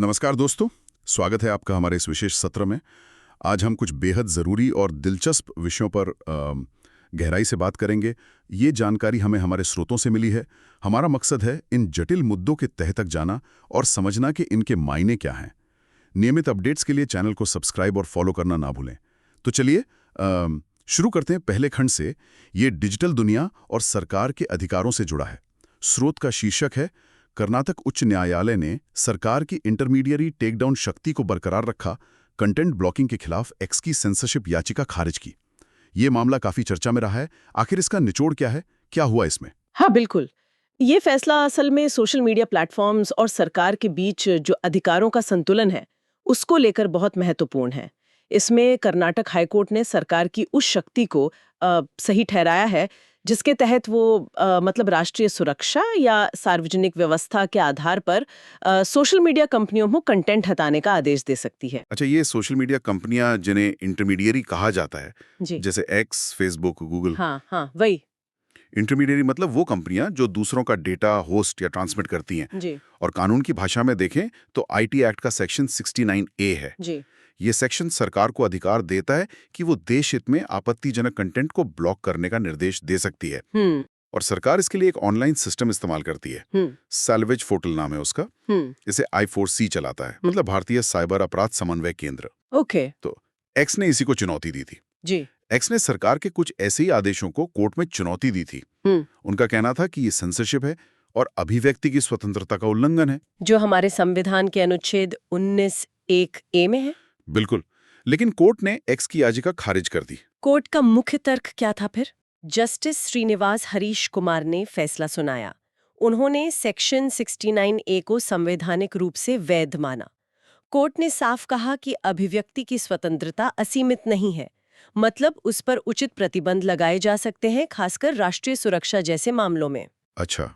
नमस्कार दोस्तों, स्वागत है आपका हमारे इस विशेष सत्र में। आज हम कुछ बेहद ज़रूरी और दिलचस्प विषयों पर गहराई से बात करेंगे। ये जानकारी हमें हमारे स्रोतों से मिली है। हमारा मकसद है इन जटिल मुद्दों के तह तक जाना और समझना कि इनके मायने क्या हैं। नियमित अपडेट्स के लिए चैनल को सब्सक्राइब और फॉलो करना ना भूलें। तो चलिए शुरू करते हैं पहले खंड से। ये डिजिटल दुनिया और सरकार के अधिकारों से जुड़ा है। स्रोत का शीर्षक है, कर्नाटक उच्च न्यायालय ने सरकार की इंटरमीडियरी टेकडाउन शक्ति को बरकरार रखा, कंटेंट ब्लॉकिंग के खिलाफ एक्स की सेंसरशिप याचिका खारिज की। ये मामला काफी चर्चा में रहा है। आखिर इसका निचोड़ क्या है, क्या हुआ इसमें? हाँ, बिल्कुल। ये फैसला असल में सोशल मीडिया प्लेटफॉर्म्स और सरकार के बीच जो अधिकारों का संतुलन है, उसको लेकर बहुत महत्वपूर्ण है। इसमें कर्नाटक हाईकोर्ट ने सरकार की उस शक्ति को सही ठहराया है, जिसके तहत वो मतलब राष्ट्रीय सुरक्षा या सार्वजनिक व्यवस्था के आधार पर सोशल मीडिया कंपनियों को कंटेंट हटाने का आदेश दे सकती है। अच्छा, ये सोशल मीडिया कंपनियां जिन्हें इंटरमीडियरी कहा जाता है, जी। जैसे एक्स, फेसबुक, गूगल। हाँ हाँ, वही। इंटरमीडियरी मतलब वो कंपनियां जो दूसरों का डेटा होस्ट या ट्रांसमिट करती हैं। जी। और कानून की भाषा में देखें तो आईटी एक्ट का सेक्शन 69A है। जी। ये सेक्शन सरकार को अधिकार देता है कि वो देश हित में आपत्तिजनक कंटेंट को ब्लॉक करने का निर्देश दे सकती है। और सरकार इसके लिए एक ऑनलाइन सिस्टम इस्तेमाल करती है। सैल्वेज पोर्टल नाम है उसका। इसे I4C चलाता है, मतलब भारतीय साइबर अपराध समन्वय केंद्र। ओके। तो एक्स ने इसी को चुनौती दी थी। जी। एक्स ने सरकार के कुछ ऐसे ही आदेशों को कोर्ट में चुनौती दी थी। उनका कहना था कि ये सेंसरशिप है और अभिव्यक्ति की स्वतंत्रता का उल्लंघन है, जो हमारे संविधान के अनुच्छेद 19(1)(a) में है। बिल्कुल। लेकिन कोर्ट ने एक्स की याचिका खारिज कर दी। कोर्ट का मुख्य तर्क क्या था फिर? जस्टिस श्रीनिवास हरीश कुमार ने फैसला सुनाया। उन्होंने सेक्शन 69A को संवैधानिक रूप से वैध माना। कोर्ट ने साफ कहा कि अभिव्यक्ति की स्वतंत्रता असीमित नहीं है, मतलब उस पर उचित प्रतिबंध लगाए जा सकते हैं, खासकर राष्ट्रीय सुरक्षा जैसे मामलों में। अच्छा,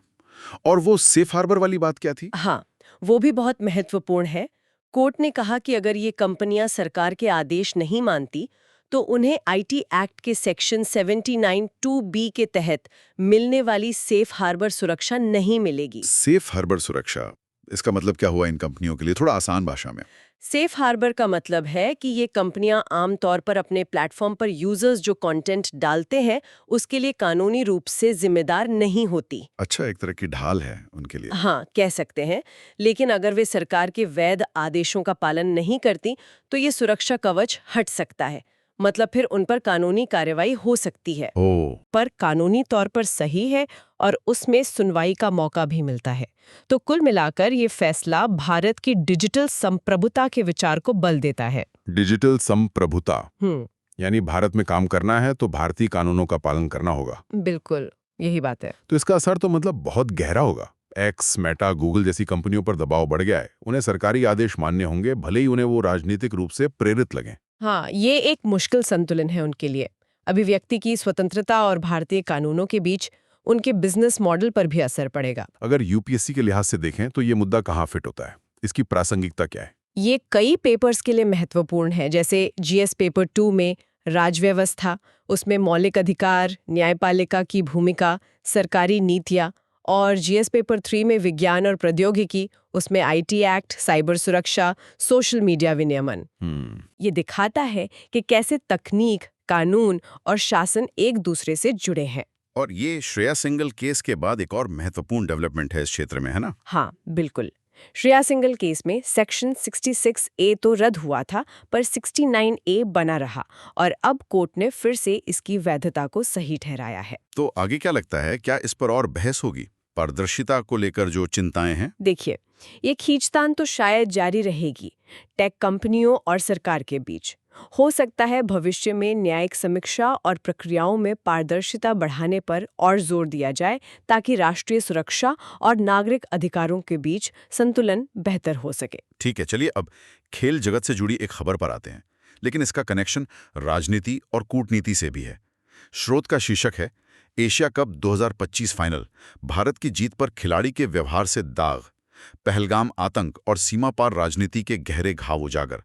और वो सेफ हार्बर वाली बात क्या थी? हाँ, वो भी बहुत महत्वपूर्ण है। कोर्ट ने कहा कि अगर ये कंपनियां सरकार के आदेश नहीं मानती, तो उन्हें आईटी एक्ट के सेक्शन 79(2)(b) के तहत मिलने वाली सेफ हार्बर सुरक्षा नहीं मिलेगी। सेफ हार्बर सुरक्षा, इसका मतलब क्या हुआ इन कंपनियों के लिए, थोड़ा आसान भाषा में? सेफ हार्बर का मतलब है कि ये कंपनियां आमतौर पर अपने प्लेटफॉर्म पर यूजर्स जो कंटेंट डालते हैं, उसके लिए कानूनी रूप से जिम्मेदार नहीं होती। अच्छा, एक तरह की ढाल है उनके लिए। हाँ, कह सकते हैं। लेकिन अगर वे सरकार के वैध आदेशों का पालन नहीं करती, तो ये सुरक्षा कवच हट सकता है, मतलब फिर उन पर कानूनी कार्रवाई हो सकती है। ओह, पर कानूनी तौर पर सही है और उसमें सुनवाई का मौका भी मिलता है। तो कुल मिलाकर ये फैसला भारत की डिजिटल संप्रभुता के विचार को बल देता है। डिजिटल संप्रभुता, हम्म, यानी भारत में काम करना है तो भारतीय कानूनों का पालन करना होगा। बिल्कुल यही बात है। तो इसका असर तो मतलब बहुत गहरा होगा। एक्स, मेटा, गूगल जैसी कंपनियों पर दबाव बढ़ गया है। उन्हें सरकारी आदेश मानने होंगे, भले ही उन्हें वो राजनीतिक रूप से प्रेरित लगें। हाँ, ये एक मुश्किल संतुलन है उनके लिए। अभिव्यक्ति की स्वतंत्रता और भारतीय कानूनों के बीच उनके बिजनेस मॉडल पर भी असर पड़ेगा। अगर यूपीएससी के लिहाज से देखें तो ये मुद्दा कहाँ फिट होता है? इसकी प्रासंगिकता क्या है? ये कई पेपर्स के लिए महत्वपूर्ण है, जैसे जीएस पेपर 2 में राजव्यवस्था, उसमें मौलिक अधिकार, न्यायपालिका की भूमिका, सरकारी नीतियाँ, और जीएस पेपर 3 में विज्ञान और प्रौद्योगिकी, उसमें आईटी एक्ट, साइबर सुरक्षा, सोशल मीडिया विनियमन। ये दिखाता है कि कैसे तकनीक, कानून और शासन एक दूसरे से जुड़े हैं। और ये श्रेया सिंगल केस के बाद एक और महत्वपूर्ण डेवलपमेंट है इस क्षेत्र में, है ना? हाँ, बिल्कुल। श्रेया सिंगल केस में सेक्शन 66A तो रद्द हुआ था, पर 69A बना रहा, और अब कोर्ट ने फिर से इसकी वैधता को सही ठहराया है। तो आगे क्या लगता है, क्या इस पर और बहस होगी? पारदर्शिता को लेकर जो चिंताएं हैं। देखिए, ये खींचतान तो शायद जारी रहेगी टेक कंपनियों और सरकार के बीच। हो सकता है भविष्य में न्यायिक समीक्षा और प्रक्रियाओं में पारदर्शिता बढ़ाने पर और जोर दिया जाए, ताकि राष्ट्रीय सुरक्षा और नागरिक अधिकारों के बीच संतुलन बेहतर हो सके। ठीक है, चलिए अब खेल जगत से जुड़ी एक खबर पर आते हैं, लेकिन इसका कनेक्शन राजनीति और कूटनीति से भी है। स्रोत का शीर्षक है, एशिया कप 2025 फाइनल, भारत की जीत पर खिलाड़ी के व्यवहार से दाग, पहलगाम आतंक और सीमा पार राजनीति के गहरे घाव उजागर।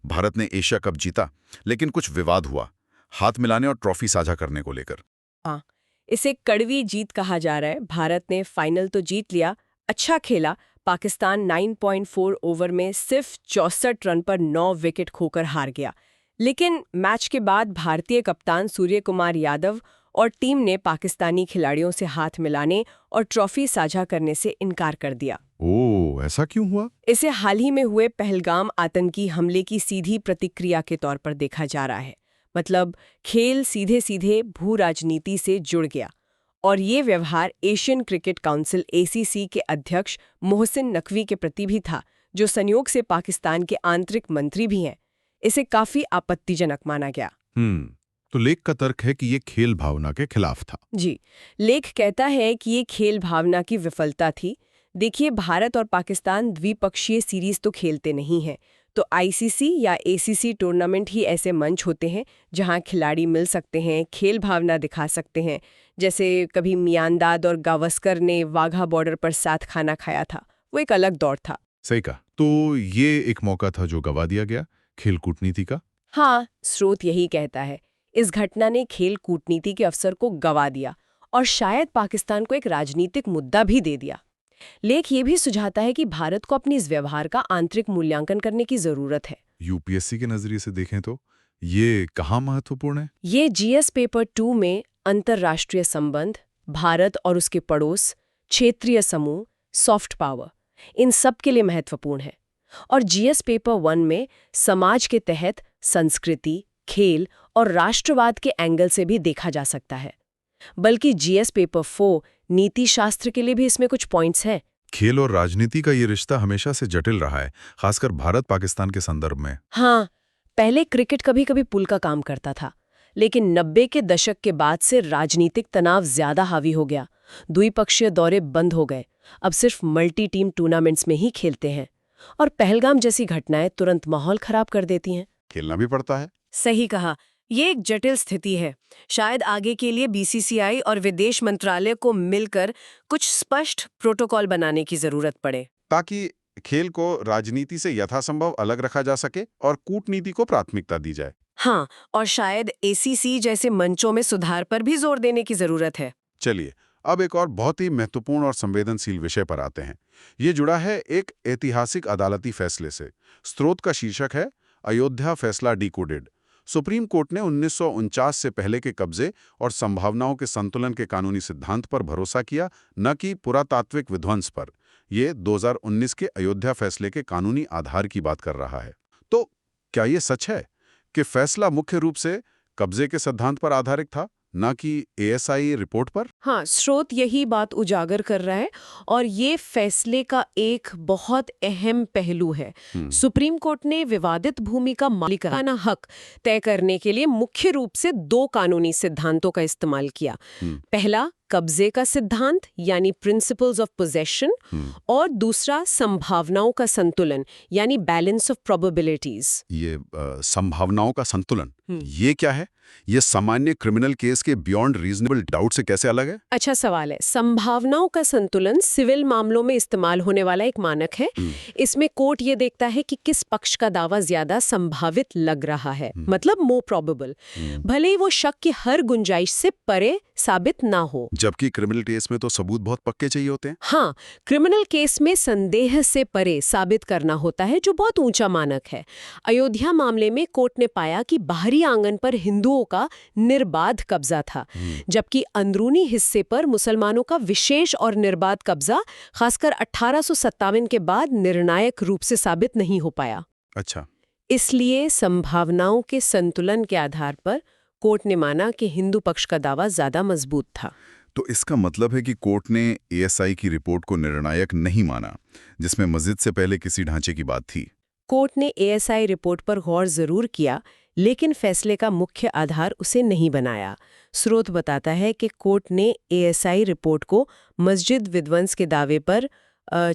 भारत ने एशिया कप जीता, लेकिन कुछ विवाद हुआ, हाथ मिलाने और ट्रॉफी साझा करने को लेकर। हाँ, इसे कड़वी जीत कहा जा रहा है। भारत ने फाइनल तो जीत लिया, अच्छा खेला, पाकिस्तान 9.4 ओवर में सिर्फ 64 रन पर 9 विकेट खोकर हार गया। लेकिन मैच के बाद भारतीय कप्तान सूर्य कुमार यादव और टीम ने पाकिस्तानी खिलाड़ियों से हाथ मिलाने और ट्रॉफी साझा करने से इनकार कर दिया। ओह, ऐसा क्यों हुआ? इसे हाल ही में हुए पहलगाम आतंकी हमले की सीधी प्रतिक्रिया के तौर पर देखा जा रहा है। मतलब खेल सीधे सीधे भू राजनीति से जुड़ गया और ये व्यवहार एशियन क्रिकेट काउंसिल (ACC) के अध्यक्ष मोहसिन नकवी के प्रति भी था, जो संयोग से पाकिस्तान के आंतरिक मंत्री भी हैं। इसे काफी आपत्तिजनक माना गया। तो लेख का तर्क है कि ये खेल भावना के खिलाफ था। जी, लेख कहता है कि ये खेल भावना की विफलता थी। देखिए, भारत और पाकिस्तान द्विपक्षीय सीरीज तो खेलते नहीं हैं, तो ICC या ACC टूर्नामेंट ही ऐसे मंच होते हैं जहां खिलाड़ी मिल सकते हैं, खेल भावना दिखा सकते हैं। जैसे कभी मियांदाद और गावस्कर ने वाघा बॉर्डर पर साथ खाना खाया था, वो एक अलग दौर था। सही कहा। तो ये एक मौका था जो गवा दिया गया खेल कूटनीति का। हाँ, स्रोत यही कहता है। इस घटना ने खेल कूटनीति के अवसर को गवा दिया और शायद पाकिस्तान को एक राजनीतिक मुद्दा भी दे दिया। लेख ये भी सुझाता है कि भारत को अपनी इस व्यवहार का आंतरिक मूल्यांकन करने की जरूरत है। UPSC के नजरिए से देखें तो ये कहाँ महत्वपूर्ण है? ये GS पेपर 2 में अंतर्राष्ट्रीय संबंध, भारत और उसके पड़ोस, क्षेत्रीय समूह, सॉफ्ट पावर, इन सब के लिए महत्वपूर्ण है। और GS पेपर 1 में समाज के तहत संस्कृति, खेल और राष्ट्रवाद के एंगल से भी देखा जा सकता है। बल्कि GS पेपर 4 नीति शास्त्र के लिए भी इसमें कुछ पॉइंट्स हैं। खेल और राजनीति का ये रिश्ता हमेशा से जटिल रहा है, खासकर भारत-पाकिस्तान के संदर्भ में। हाँ, पहले क्रिकेट कभी कभी पुल का काम करता था, लेकिन 90 के दशक के बाद से राजनीतिक तनाव ज्यादा हावी हो गया। द्विपक्षीय दौरे बंद हो गए, अब सिर्फ मल्टी टीम टूर्नामेंट्स में ही खेलते हैं। और पहलगाम जैसी घटनाएं तुरंत माहौल खराब कर देती हैं। खेलना भी पड़ता है। सही कहा, ये एक जटिल स्थिति है। शायद आगे के लिए BCCI और विदेश मंत्रालय को मिलकर कुछ स्पष्ट प्रोटोकॉल बनाने की जरूरत पड़े, ताकि खेल को राजनीति से यथासंभव अलग रखा जा सके और कूटनीति को प्राथमिकता दी जाए। हाँ, और शायद ACC जैसे मंचों में सुधार पर भी जोर देने की जरूरत है। चलिए, अब एक और बहुत ही महत्वपूर्ण और संवेदनशील विषय पर आते हैं। ये जुड़ा है एक ऐतिहासिक अदालती फैसले से। स्रोत का शीर्षक है अयोध्या फैसला डिकोडेड। सुप्रीम कोर्ट ने 1949 से पहले के कब्जे और संभावनाओं के संतुलन के कानूनी सिद्धांत पर भरोसा किया, न कि पुरातात्विक विध्वंस पर। ये 2019 के अयोध्या फैसले के कानूनी आधार की बात कर रहा है। तो क्या ये सच है कि फैसला मुख्य रूप से कब्जे के सिद्धांत पर आधारित था, न कि ASI रिपोर्ट पर? हाँ, स्रोत यही बात उजागर कर रहा है और ये फैसले का एक बहुत अहम पहलू है। सुप्रीम कोर्ट ने विवादित भूमि का मालिकाना हक तय करने के लिए मुख्य रूप से 2 कानूनी सिद्धांतों का इस्तेमाल किया। पहला, कब्जे का सिद्धांत यानी प्रिंसिपल्स ऑफ पोजेशन, और दूसरा संभावनाओं का संतुलन यानी बैलेंस ऑफ प्रोबेबिलिटीज। ये संभावनाओं का संतुलन, ये क्या है? ये सामान्य क्रिमिनल केस के बियॉन्ड रीजनेबल डाउट से कैसे अलग है? अच्छा सवाल है। संभावनाओं का संतुलन सिविल मामलों में इस्तेमाल होने वाला एक मानक है। इसमें कोर्ट ये देखता है कि किस पक्ष का दावा ज्यादा संभावित लग रहा है, मतलब मोर प्रोबेबल, भले ही वो शक की हर गुंजाइश से परे साबित ना हो। जबकि क्रिमिनल केस में तो सबूत बहुत पक्के चाहिए होते हैं। हाँ, क्रिमिनल केस में संदेह से परे साबित करना होता है, जो बहुत ऊंचा मानक है। अयोध्या मामले में कोर्ट ने पाया कि बाहरी आंगन पर हिंदुओं का निर्बाध कब्जा था, जबकि अंदरूनी हिस्से पर मुसलमानों का विशेष और निर्बाध कब्जा खासकर 1857 के बाद निर्णायक रूप से साबित नहीं हो पाया। अच्छा, इसलिए संभावनाओं के संतुलन के आधार पर कोर्ट ने माना कि हिंदू पक्ष का दावा ज्यादा मजबूत था। तो इसका मतलब है कि कोर्ट ने ASI की रिपोर्ट को निर्णायक नहीं माना, जिसमें मस्जिद से पहले किसी ढांचे की बात थी। कोर्ट ने ASI रिपोर्ट पर गौर जरूर किया, लेकिन फैसले का मुख्य आधार उसे नहीं बनाया। स्रोत बताता है कि कोर्ट ने ASI रिपोर्ट को मस्जिद विध्वंस के दावे पर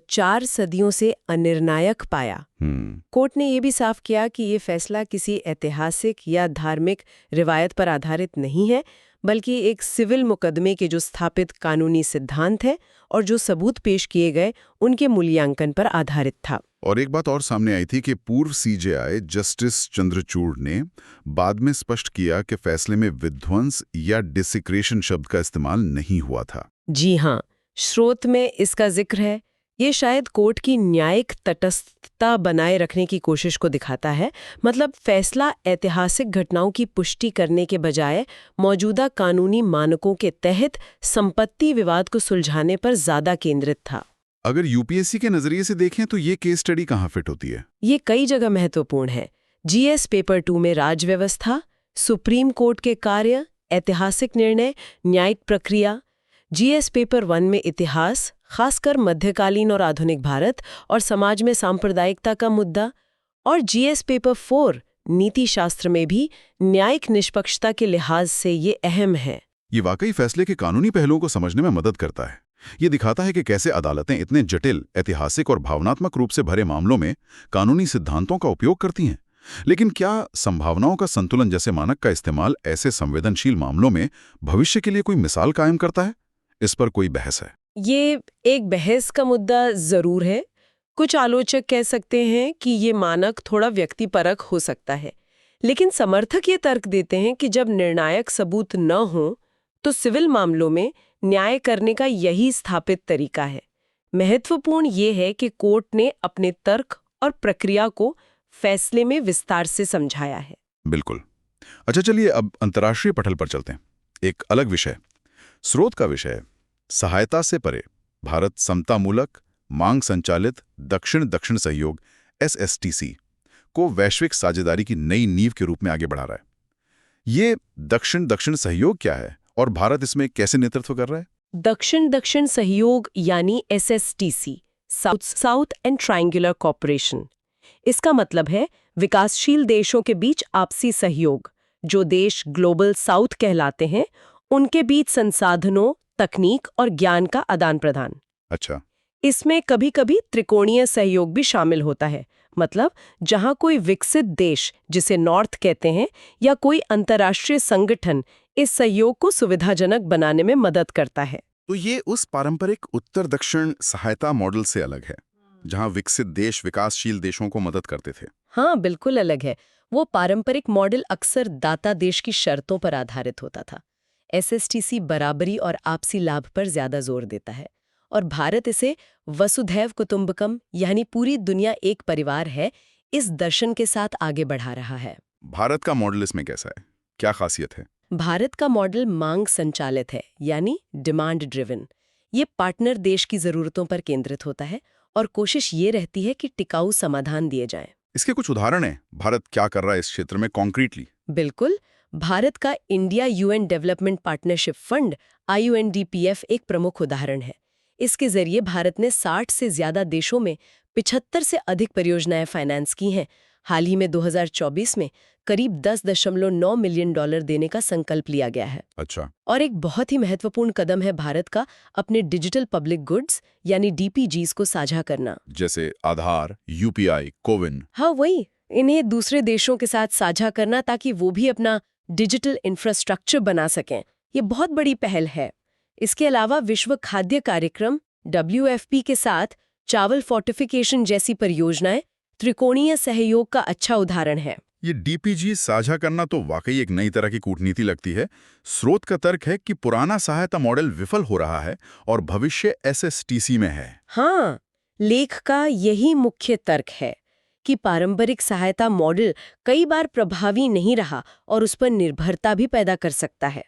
4 सदियों से अनिर्णायक पाया। कोर्ट ने यह भी साफ किया कि ये फैसला किसी ऐतिहासिक या धार्मिक रिवायत पर आधारित नहीं है, बल्कि एक सिविल मुकदमे के जो स्थापित कानूनी सिद्धांत है और जो सबूत पेश किए गए उनके मूल्यांकन पर आधारित था। और एक बात और सामने आई थी कि पूर्व CJI जस्टिस चंद्रचूड़ ने बाद में स्पष्ट किया कि फैसले में विध्वंस या डिसिक्रेशन शब्द का इस्तेमाल नहीं हुआ था। जी हाँ, स्रोत में इसका जिक्र है। ये शायद कोर्ट की न्यायिक तटस्थता बनाए रखने की कोशिश को दिखाता है। मतलब फैसला ऐतिहासिक घटनाओं की पुष्टि करने के बजाय मौजूदा कानूनी मानकों के तहत संपत्ति विवाद को सुलझाने पर ज्यादा केंद्रित था। अगर यूपीएससी के नजरिए से देखें तो ये केस स्टडी कहाँ फिट होती है? ये कई जगह महत्वपूर्ण है। जीएस पेपर 2 में राजव्यवस्था, सुप्रीम कोर्ट के कार्य, ऐतिहासिक निर्णय, न्यायिक प्रक्रिया। जीएस पेपर 1 में इतिहास, खासकर मध्यकालीन और आधुनिक भारत और समाज में सांप्रदायिकता का मुद्दा। और जीएस पेपर 4 नीति शास्त्र में भी न्यायिक निष्पक्षता के लिहाज से ये अहम है। ये वाकई फैसले के कानूनी पहलुओं को समझने में मदद करता है। ये दिखाता है कि कैसे अदालतें इतने जटिल, ऐतिहासिक और भावनात्मक रूप से भरे मामलों में कानूनी सिद्धांतों का उपयोग करती हैं। लेकिन क्या संभावनाओं का संतुलन जैसे मानक का इस्तेमाल ऐसे संवेदनशील मामलों में भविष्य के लिए कोई मिसाल कायम करता है? इस पर कोई बहस है। ये एक बहस का मुद्दा जरूर है। कुछ आलोचक कह सकते हैं कि ये मानक थोड़ा व्यक्तिपरक हो सकता है, लेकिन समर्थक ये तर्क देते हैं कि जब निर्णायक सबूत न हो तो सिविल मामलों में न्याय करने का यही स्थापित तरीका है। महत्वपूर्ण ये है कि कोर्ट ने अपने तर्क और प्रक्रिया को फैसले में विस्तार से समझाया है। बिल्कुल। अच्छा, चलिए अब अंतर्राष्ट्रीय पटल पर चलते हैं। एक अलग विषय, स्रोत का विषय, सहायता से परे भारत समतामूलक, मांग संचालित दक्षिण-दक्षिण सहयोग SSTC को वैश्विक साझेदारी की नई नींव के रूप में आगे बढ़ा रहा है। ये दक्षिण-दक्षिण सहयोग क्या है और भारत इसमें कैसे नेतृत्व कर रहा है? दक्षिण-दक्षिण सहयोग यानी SSTC, south south and triangular cooperation. इसका मतलब है विकासशील देशों के बीच आपसी सहयोग। जो देश ग्लोबल साउथ कहलाते हैं, उनके बीच संसाधनों, तकनीक और ज्ञान का आदान प्रदान। अच्छा। इसमें कभी-कभी त्रिकोणीय सहयोग भी शामिल होता है। मतलब जहां कोई विकसित देश, जिसे नॉर्थ कहते हैं, या कोई अंतर्राष्ट्रीय संगठन इस सहयोग को सुविधाजनक बनाने में मदद करता है। तो ये उस पारंपरिक उत्तर दक्षिण सहायता मॉडल से अलग है, जहां विकसित देश विकासशील देशों को मदद करते थे। हाँ, बिल्कुल अलग है। वो पारंपरिक मॉडल अक्सर दाता देश की शर्तों पर आधारित होता था। SSTC बराबरी और आपसी लाभ पर ज्यादा जोर देता है, और भारत इसे वसुधैव कुटुंबकम यानी पूरी दुनिया एक परिवार है, इस दर्शन के साथ आगे बढ़ा रहा है। भारत का मॉडल इसमें कैसा है? क्या खासियत है? भारत का मॉडल मांग संचालित है, यानी डिमांड ड्रिवन। ये पार्टनर देश की जरूरतों पर केंद्रित होता है और कोशिश ये रहती है कि टिकाऊ समाधान दिए जाएं। इसके कुछ उदाहरण हैं? भारत क्या कर रहा है इस क्षेत्र में कॉन्क्रीटली? बिल्कुल। भारत का India UN development partnership fund IUNDPF एक प्रमुख उदाहरण है। इसके जरिए भारत ने 60 से ज्यादा देशों में 75 से अधिक परियोजनाएं फाइनेंस की हैं। हाल ही में 2024 में करीब $10.9 मिलियन देने का संकल्प लिया गया है। अच्छा। और एक बहुत ही महत्वपूर्ण कदम है भारत का अपने डिजिटल पब्लिक गुड्स यानी DPGs को साझा करना। जैसे आधार, UPI, कोविन। हाँ, वही। इन्हें दूसरे देशों के साथ साझा करना ताकि वो भी अपना डिजिटल इंफ्रास्ट्रक्चर बना सकें। ये बहुत बड़ी पहल है। इसके अलावा विश्व खाद्य कार्यक्रम WFP के साथ चावल फोर्टिफिकेशन जैसी परियोजनाएं त्रिकोणीय सहयोग का अच्छा उदाहरण है। ये DPG साझा करना तो वाकई एक नई तरह की कूटनीति लगती है। स्रोत का तर्क है कि पुराना सहायता मॉडल विफल हो रहा है और भविष्य SSTC में है। हाँ, लेख का यही मुख्य तर्क है कि पारंपरिक सहायता मॉडल कई बार प्रभावी नहीं रहा और उस पर निर्भरता भी पैदा कर सकता है।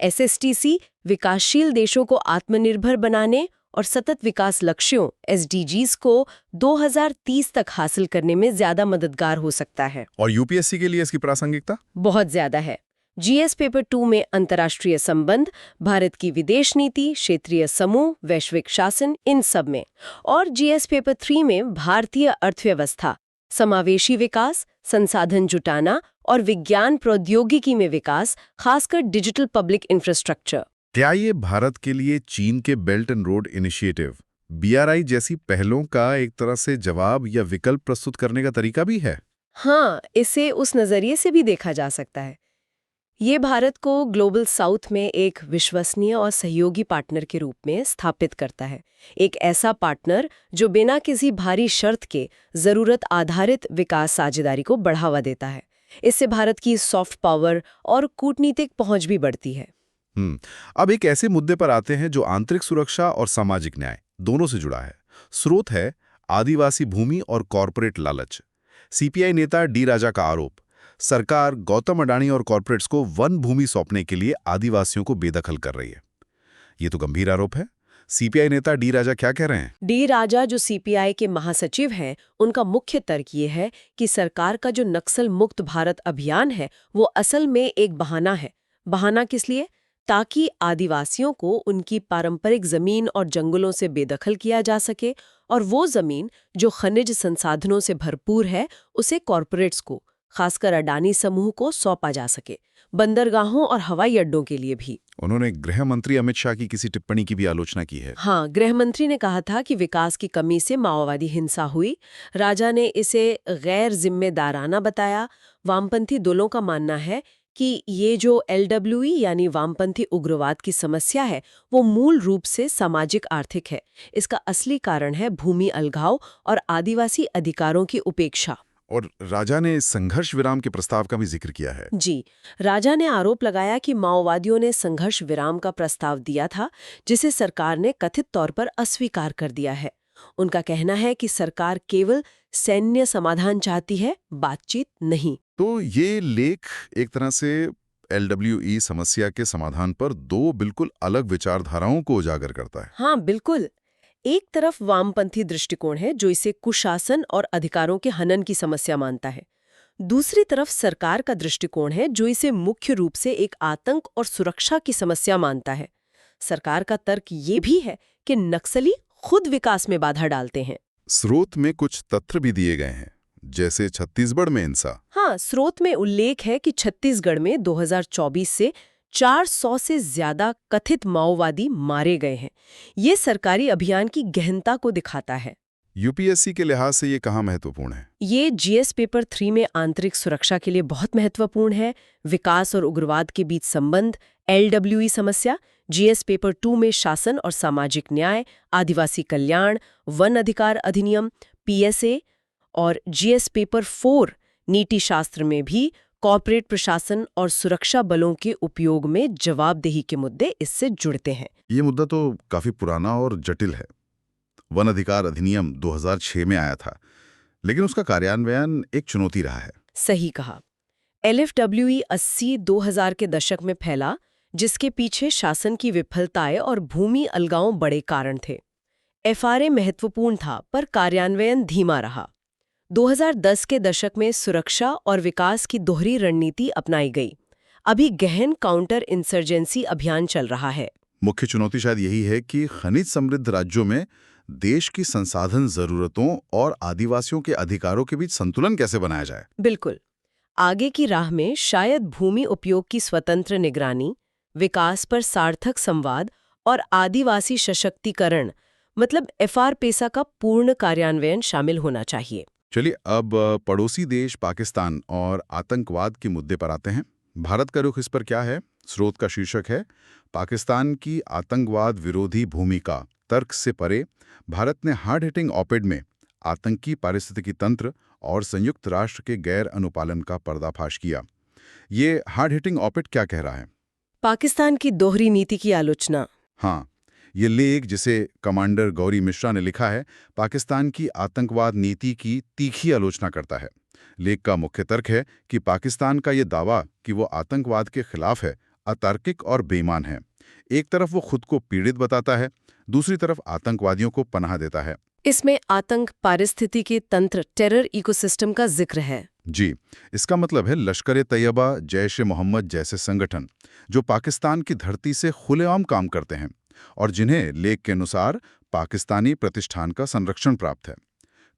SSTC विकासशील देशों को आत्मनिर्भर बनाने और सतत विकास लक्ष्यों SDGs को 2030 तक हासिल करने में ज्यादा मददगार हो सकता है। और UPSC के लिए इसकी प्रासंगिकता बहुत ज्यादा है। GS पेपर 2 में अंतर्राष्ट्रीय संबंध, भारत की विदेश नीति, क्षेत्रीय समूह, वैश्विक शासन, इन सब में। और GS पेपर 3 में भारतीय अर्थव्यवस्था, समावेशी विकास, संसाधन जुटाना और विज्ञान प्रौद्योगिकी में विकास, खासकर डिजिटल पब्लिक इंफ्रास्ट्रक्चर। क्या ये भारत के लिए चीन के belt and road initiative BRI जैसी पहलों का एक तरह से जवाब या विकल्प प्रस्तुत करने का तरीका भी है? हाँ, इसे उस नजरिए से भी देखा जा सकता है। ये भारत को ग्लोबल साउथ में एक विश्वसनीय और सहयोगी पार्टनर के रूप में स्थापित करता है। एक ऐसा पार्टनर जो बिना किसी भारी शर्त के जरूरत आधारित विकास साझेदारी को बढ़ावा देता है। इससे भारत की सॉफ्ट पावर और कूटनीतिक पहुंच भी बढ़ती है। अब एक ऐसे मुद्दे पर आते हैं जो आंतरिक सुरक्षा और सामाजिक न्याय दोनों से जुड़ा है, स्रोत है आदिवासी भूमि और कॉरपोरेट लालच। सीपीआई नेता डी राजा का आरोप, सरकार गौतम अडानी और कॉरपोरेट्स को वन भूमि सौंपने के लिए आदिवासियों को बेदखल कर रही है। ये तो गंभीर आरोप है। सीपीआई नेता डी राजा क्या कह रहे हैं? डी राजा जो सीपीआई के महासचिव हैं, उनका मुख्य तर्क ये है कि सरकार का जो नक्सल मुक्त भारत अभियान है वो असल में एक बहाना है। बहाना किस लिए? ताकि आदिवासियों को उनकी पारंपरिक जमीन और जंगलों से बेदखल किया जा सके और वो जमीन जो खनिज संसाधनों से भरपूर है उसे कॉरपोरेट्स को, खासकर अडानी समूह को सौंपा जा सके, बंदरगाहों और हवाई अड्डों के लिए भी। उन्होंने गृह मंत्री अमित शाह की किसी टिप्पणी की भी आलोचना की है। हाँ, गृह मंत्री ने कहा था कि विकास की कमी से माओवादी हिंसा हुई। राजा ने इसे गैर जिम्मेदाराना बताया। वामपंथी दलों का मानना है कि ये जो एलडब्ल्यूई यानी वामपंथी उग्रवाद की समस्या है वो मूल रूप से सामाजिक आर्थिक है। इसका असली कारण है भूमि अलगाव और आदिवासी अधिकारों की उपेक्षा। और राजा ने संघर्ष विराम के प्रस्ताव का भी जिक्र किया है। जी, राजा ने आरोप लगाया कि माओवादियों ने संघर्ष विराम का प्रस्ताव दिया था जिसे सरकार ने कथित तौर पर अस्वीकार कर दिया है। उनका कहना है कि सरकार केवल सैन्य समाधान चाहती है, बातचीत नहीं। तो ये लेख एक तरह से एलडब्ल्यूई समस्या के समाधान पर दो बिल्कुल अलग विचारधाराओं को उजागर करता है। हाँ, बिल्कुल। एक तरफ वामपंथी दृष्टिकोण है जो इसे कुशासन और अधिकारों के हनन की समस्या मानता है। दूसरी तरफ सरकार का दृष्टिकोण है जो इसे मुख्य रूप से एक आतंक और सुरक्षा की समस्या मानता है। सरकार का तर्क ये भी है कि नक्सली खुद विकास में बाधा डालते हैं। स्रोत में कुछ तथ्य भी दिए गए हैं, जैसे छत्तीसगढ़ में हिंसा। हाँ, स्रोत में उल्लेख है कि छत्तीसगढ़ में 2024 से 400 से ज्यादा कथित माओवादी मारे गए हैं। ये सरकारी अभियान की गहनता को दिखाता है। यूपीएससी के लिहाज से ये कहाँ महत्वपूर्ण है? ये जीएस पेपर 3 में आंतरिक सुरक्षा के लिए बहुत महत्वपूर्ण है। विकास और उग्रवाद के बीच संबंध, एलडब्ल्यूई समस्या, जीएस पेपर 2 में शासन और सामाजिक न्याय, आदिवासी कल्याण, वन अधिकार अधिनियम, पीएसए, और जीएस पेपर 4 नीति शास्त्र में भी कॉर्पोरेट प्रशासन और सुरक्षा बलों के उपयोग में जवाबदेही के मुद्दे इससे जुड़ते हैं। ये मुद्दा तो काफी पुराना और जटिल है। वन अधिकार अधिनियम 2006 में आया था, लेकिन उसका कार्यान्वयन एक चुनौती रहा है। सही कहा। एलएफडब्ल्यूई 80-2000 के दशक में फैला, जिसके पीछे शासन की विफलताएं और भूमि अलगाव बड़े कारण थे। एफआरए महत्वपूर्ण था, पर कार्यान्वयन धीमा रहा। 2010 के दशक में सुरक्षा और विकास की दोहरी रणनीति अपनाई गई। अभी गहन काउंटर इंसर्जेंसी अभियान चल रहा है। मुख्य चुनौती शायद यही है कि खनिज समृद्ध राज्यों में देश की संसाधन जरूरतों और आदिवासियों के अधिकारों के बीच संतुलन कैसे बनाया जाए। बिल्कुल। आगे की राह में शायद भूमि उपयोग की स्वतंत्र निगरानी, विकास पर सार्थक संवाद और आदिवासी सशक्तिकरण, मतलब एफआरपेसा का पूर्ण कार्यान्वयन शामिल होना चाहिए। चलिए अब पड़ोसी देश पाकिस्तान और आतंकवाद के मुद्दे पर आते हैं। भारत का रुख इस पर क्या है? स्रोत का शीर्षक है पाकिस्तान की आतंकवाद विरोधी भूमिका, तर्क से परे। भारत ने हार्ड हिटिंग ऑपेड में आतंकी पारिस्थितिकी तंत्र और संयुक्त राष्ट्र के गैर अनुपालन का पर्दाफाश किया। ये हार्ड हिटिंग ऑपेड क्या कह रहा है? पाकिस्तान की दोहरी नीति की आलोचना। हाँ, ये लेख जिसे कमांडर गौरी मिश्रा ने लिखा है, पाकिस्तान की आतंकवाद नीति की तीखी आलोचना करता है। लेख का मुख्य तर्क है कि पाकिस्तान का ये दावा कि वो आतंकवाद के खिलाफ है अतार्किक और बेईमान है। एक तरफ वो खुद को पीड़ित बताता है, दूसरी तरफ आतंकवादियों को पनाह देता है। इसमें आतंक पारिस्थितिकी तंत्र, टेरर इकोसिस्टम का जिक्र है। जी, इसका मतलब है लश्कर-ए-तैयबा, जैश-ए-मोहम्मद जैसे संगठन जो पाकिस्तान की धरती से खुलेआम काम करते हैं और जिन्हें लेख के अनुसार पाकिस्तानी प्रतिष्ठान का संरक्षण प्राप्त है।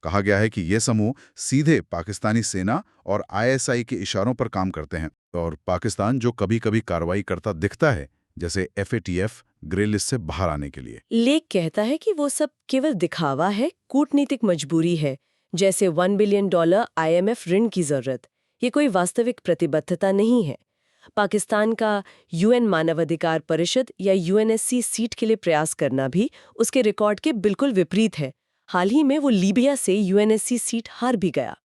कहा गया है कि ये समूह सीधे पाकिस्तानी सेना और आईएसआई के इशारों पर काम करते हैं और पाकिस्तान जो कभी-कभी कार्रवाई करता दिखता है, जैसे एफएटीएफ, ग्रे लिस्ट से बाहर आने के लिए। लेख कहता है कि वो सब केवल दिखावा है, कूटनीतिक मजबूरी है, जैसे $1 बिलियन आईएमएफ ऋण की जरूरत। ये कोई वास्तविक प्रतिबद्धता नहीं है। पाकिस्तान का यूएन मानवाधिकार परिषद या यूएनएससी सीट के लिए प्रयास करना भी उसके रिकॉर्ड के बिल्कुल विपरीत है। हाल ही में वो लीबिया से यूएनएससी सीट हार भी गया।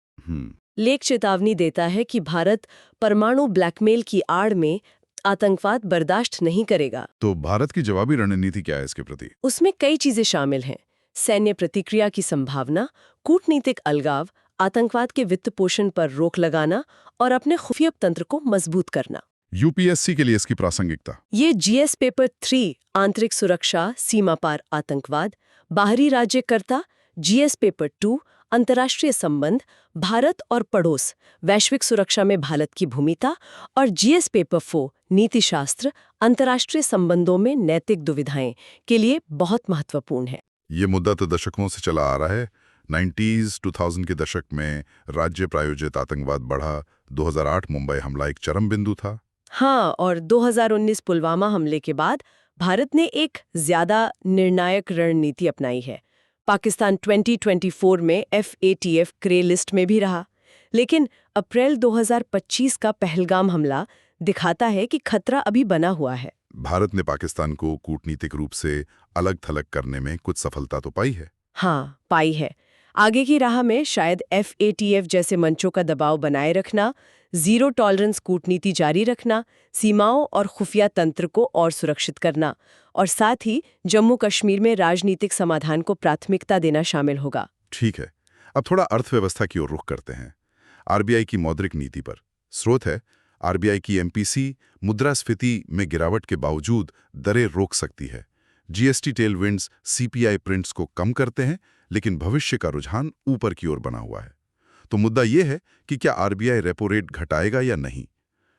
लेख चेतावनी देता है कि भारत परमाणु ब्लैकमेल की आड़ में आतंकवाद बर्दाश्त नहीं करेगा। तो भारत की जवाबी रणनीति क्या है इसके प्रति? उसमें कई चीजें शामिल हैं। सैन्य प्रतिक्रिया की संभावना, कूटनीतिक अलगाव, आतंकवाद के वित्त पोषण पर रोक लगाना और अपने खुफिया तंत्र को मजबूत करना। यूपीएससी के लिए इसकी प्रासंगिकता। ये जीएस पेपर 3 आंतरिक सुरक्षा, सीमा पार आतंकवाद, बाहरी राज्यकर्ता, जीएस पेपर 2 अंतर्राष्ट्रीय संबंध, भारत और पड़ोस, वैश्विक सुरक्षा में भारत की भूमिका और जीएस पेपर 4 नीतिशास्त्र, अंतर्राष्ट्रीय संबंधों में नैतिक दुविधाएं के लिए बहुत महत्वपूर्ण है। ये मुद्दा तो दशकों से चला आ रहा है। 90s 2000 के दशक में राज्य प्रायोजित आतंकवाद बढ़ा। 2008 मुंबई हमला एक चरम बिंदु था। हाँ, और 2019 पुलवामा हमले के बाद भारत ने एक ज्यादा निर्णायक रणनीति अपनाई है। पाकिस्तान 2024 में FATF ग्रे लिस्ट में भी रहा, लेकिन अप्रैल 2025 का पहलगाम हमला दिखाता है कि खतरा अभी बना हुआ है। भारत ने पाकिस्तान को कूटनीतिक रूप से अलग थलग करने में कुछ सफलता तो पाई है। हाँ, पाई है। आगे की राह में शायद FATF जैसे मंचों का दबाव बनाए रखना, जीरो टॉलरेंस कूटनीति जारी रखना, सीमाओं और खुफिया तंत्र को और सुरक्षित करना, और साथ ही जम्मू कश्मीर में राजनीतिक समाधान को प्राथमिकता देना शामिल होगा। ठीक है, अब थोड़ा अर्थव्यवस्था की ओर रुख करते हैं। आरबीआई की मौद्रिक नीति पर स्रोत है, आरबीआई की MPC मुद्रास्फीति में गिरावट के बावजूद दरें रोक सकती है। जीएसटी टेलविंड्स CPI प्रिंट्स को कम करते हैं, लेकिन भविष्य का रुझान ऊपर की ओर बना हुआ है। तो मुद्दा यह है कि क्या आरबीआई रेपो रेट घटाएगा या नहीं।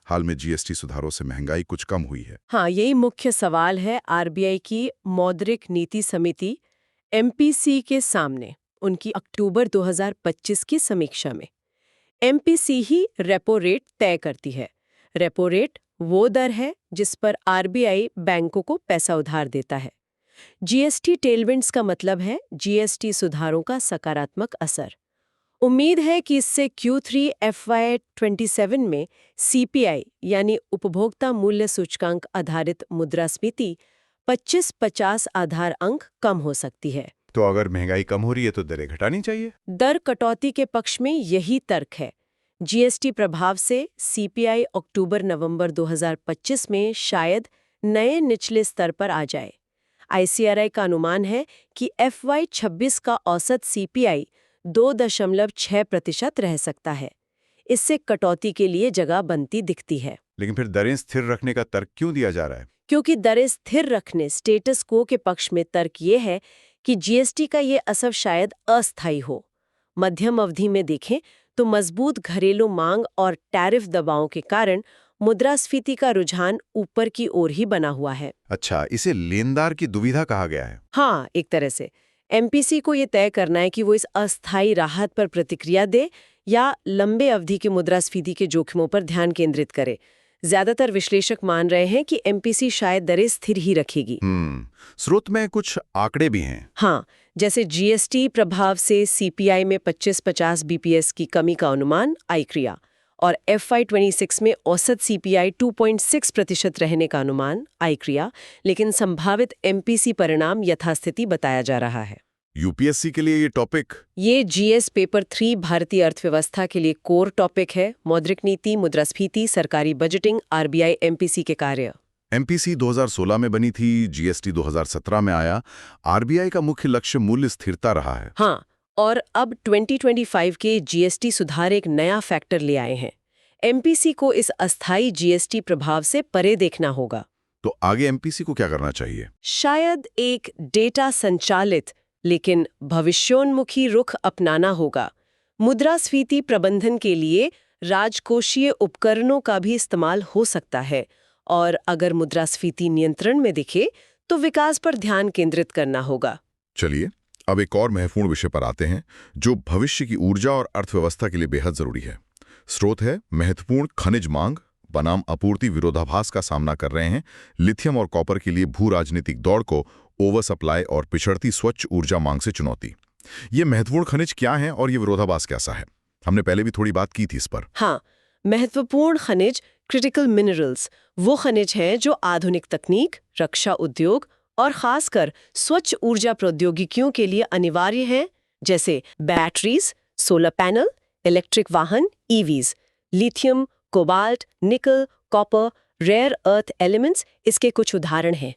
हाल में GST सुधारों से महंगाई कुछ कम हुई है। हाँ, यही मुख्य सवाल है आरबीआई की मौद्रिक नीति समिति MPC के सामने उनकी अक्टूबर 2025 की समीक्षा में। MPC ही रेपो रेट तय करती है। रेपो रेट वो दर है जिस पर आरबीआई बैंकों को पैसा उधार देता है। जीएसटी टेलविंड्स का मतलब है जीएसटी सुधारों का सकारात्मक असर। उम्मीद है कि इससे Q3 FY27 में CPI यानी उपभोक्ता मूल्य सूचकांक आधारित मुद्रास्फीति 25-50 आधार अंक कम हो सकती है। तो अगर महंगाई कम हो रही है तो दरें घटानी चाहिए। दर कटौती के पक्ष में यही तर्क है। जीएसटी प्रभाव से CPI अक्टूबर-नवंबर 2025 में शायद नए निचले स्तर पर आ जाए। ICRI का अनुमान है कि FY26 का औसत CPI 2.6% रह सकता है। इससे कटौती के लिए जगह बनती दिखती है। लेकिन फिर दरें स्थिर रखने का तर्क क्यों दिया जा रहा है? क्योंकि दरें स्थिर रखने स्टेटस को के पक्ष में तर्क ये है कि जीएसटी का ये असर शायद अस्थायी हो। मध्यम अवधि में देखें तो मजबूत घरेलू मांग और टैरिफ दबावों के कारण मुद्रास्फीति का रुझान ऊपर की ओर ही बना हुआ है। अच्छा, इसे लेनदार की दुविधा कहा गया है। हाँ, एक तरह से MPC को ये तय करना है कि वो इस अस्थायी राहत पर प्रतिक्रिया दे या लंबे अवधि की मुद्रास्फीति के जोखिमों पर ध्यान केंद्रित करे। ज्यादातर विश्लेषक मान रहे हैं कि MPC शायद दरें स्थिर ही रखेगी। स्रोत में कुछ आंकड़े भी हैं। हाँ, जैसे GST प्रभाव से CPI में 25-50 BPS की कमी का अनुमान ICRIA और FY26 में औसत CPI 2.6% रहने का अनुमान ICRIA, लेकिन संभावित MPC परिणाम यथास्थिति बताया जा रहा है। यूपीएससी के लिए ये GS पेपर 3 भारतीय अर्थव्यवस्था के लिए कोर टॉपिक है। मौद्रिक नीति, मुद्रास्फीति, सरकारी बजटिंग, RBI MPC के कार्य। MPC 2016 में बनी थी, GST 2017 में आया। आरबीआई का मुख्य लक्ष्य मूल्य स्थिरता रहा है। हाँ, और अब 2025 के GST सुधार एक नया फैक्टर ले आए हैं। MPC को इस अस्थायी GST प्रभाव से परे देखना होगा। तो आगे MPC को क्या करना चाहिए? शायद एक डेटा संचालित लेकिन भविष्योन्मुखी रुख अपनाना होगा। मुद्रास्फीति प्रबंधन के लिए राजकोषीय उपकरणों का भी इस्तेमाल हो सकता है, और अगर मुद्रास्फीति नियंत्रण में दिखे तो विकास पर ध्यान केंद्रित करना होगा। चलिए, अब एक और महत्वपूर्ण विषय पर आते हैं जो भविष्य की ऊर्जा और अर्थव्यवस्था के लिए बेहद जरूरी है। स्रोत है, महत्वपूर्ण खनिज मांग बनाम आपूर्ति विरोधाभास का सामना कर रहे हैं। लिथियम और कॉपर के लिए भू राजनीतिक दौड़ को ओवर सप्लाई और पिछड़ती स्वच्छ ऊर्जा मांग से चुनौती। ये महत्वपूर्ण खनिज क्या हैं और ये विरोधाभास कैसा है? हमने पहले भी थोड़ी बात की थी इस पर। हाँ, महत्वपूर्ण खनिज क्रिटिकल मिनरल्स वो खनिज हैं जो आधुनिक तकनीक, रक्षा उद्योग और खासकर स्वच्छ ऊर्जा प्रौद्योगिकियों के लिए अनिवार्य हैं, जैसे बैटरीज, सोलर पैनल, इलेक्ट्रिक वाहन EVs। लिथियम, कोबाल्ट, निकल, कॉपर, रेयर अर्थ एलिमेंट्स इसके कुछ उदाहरण हैं।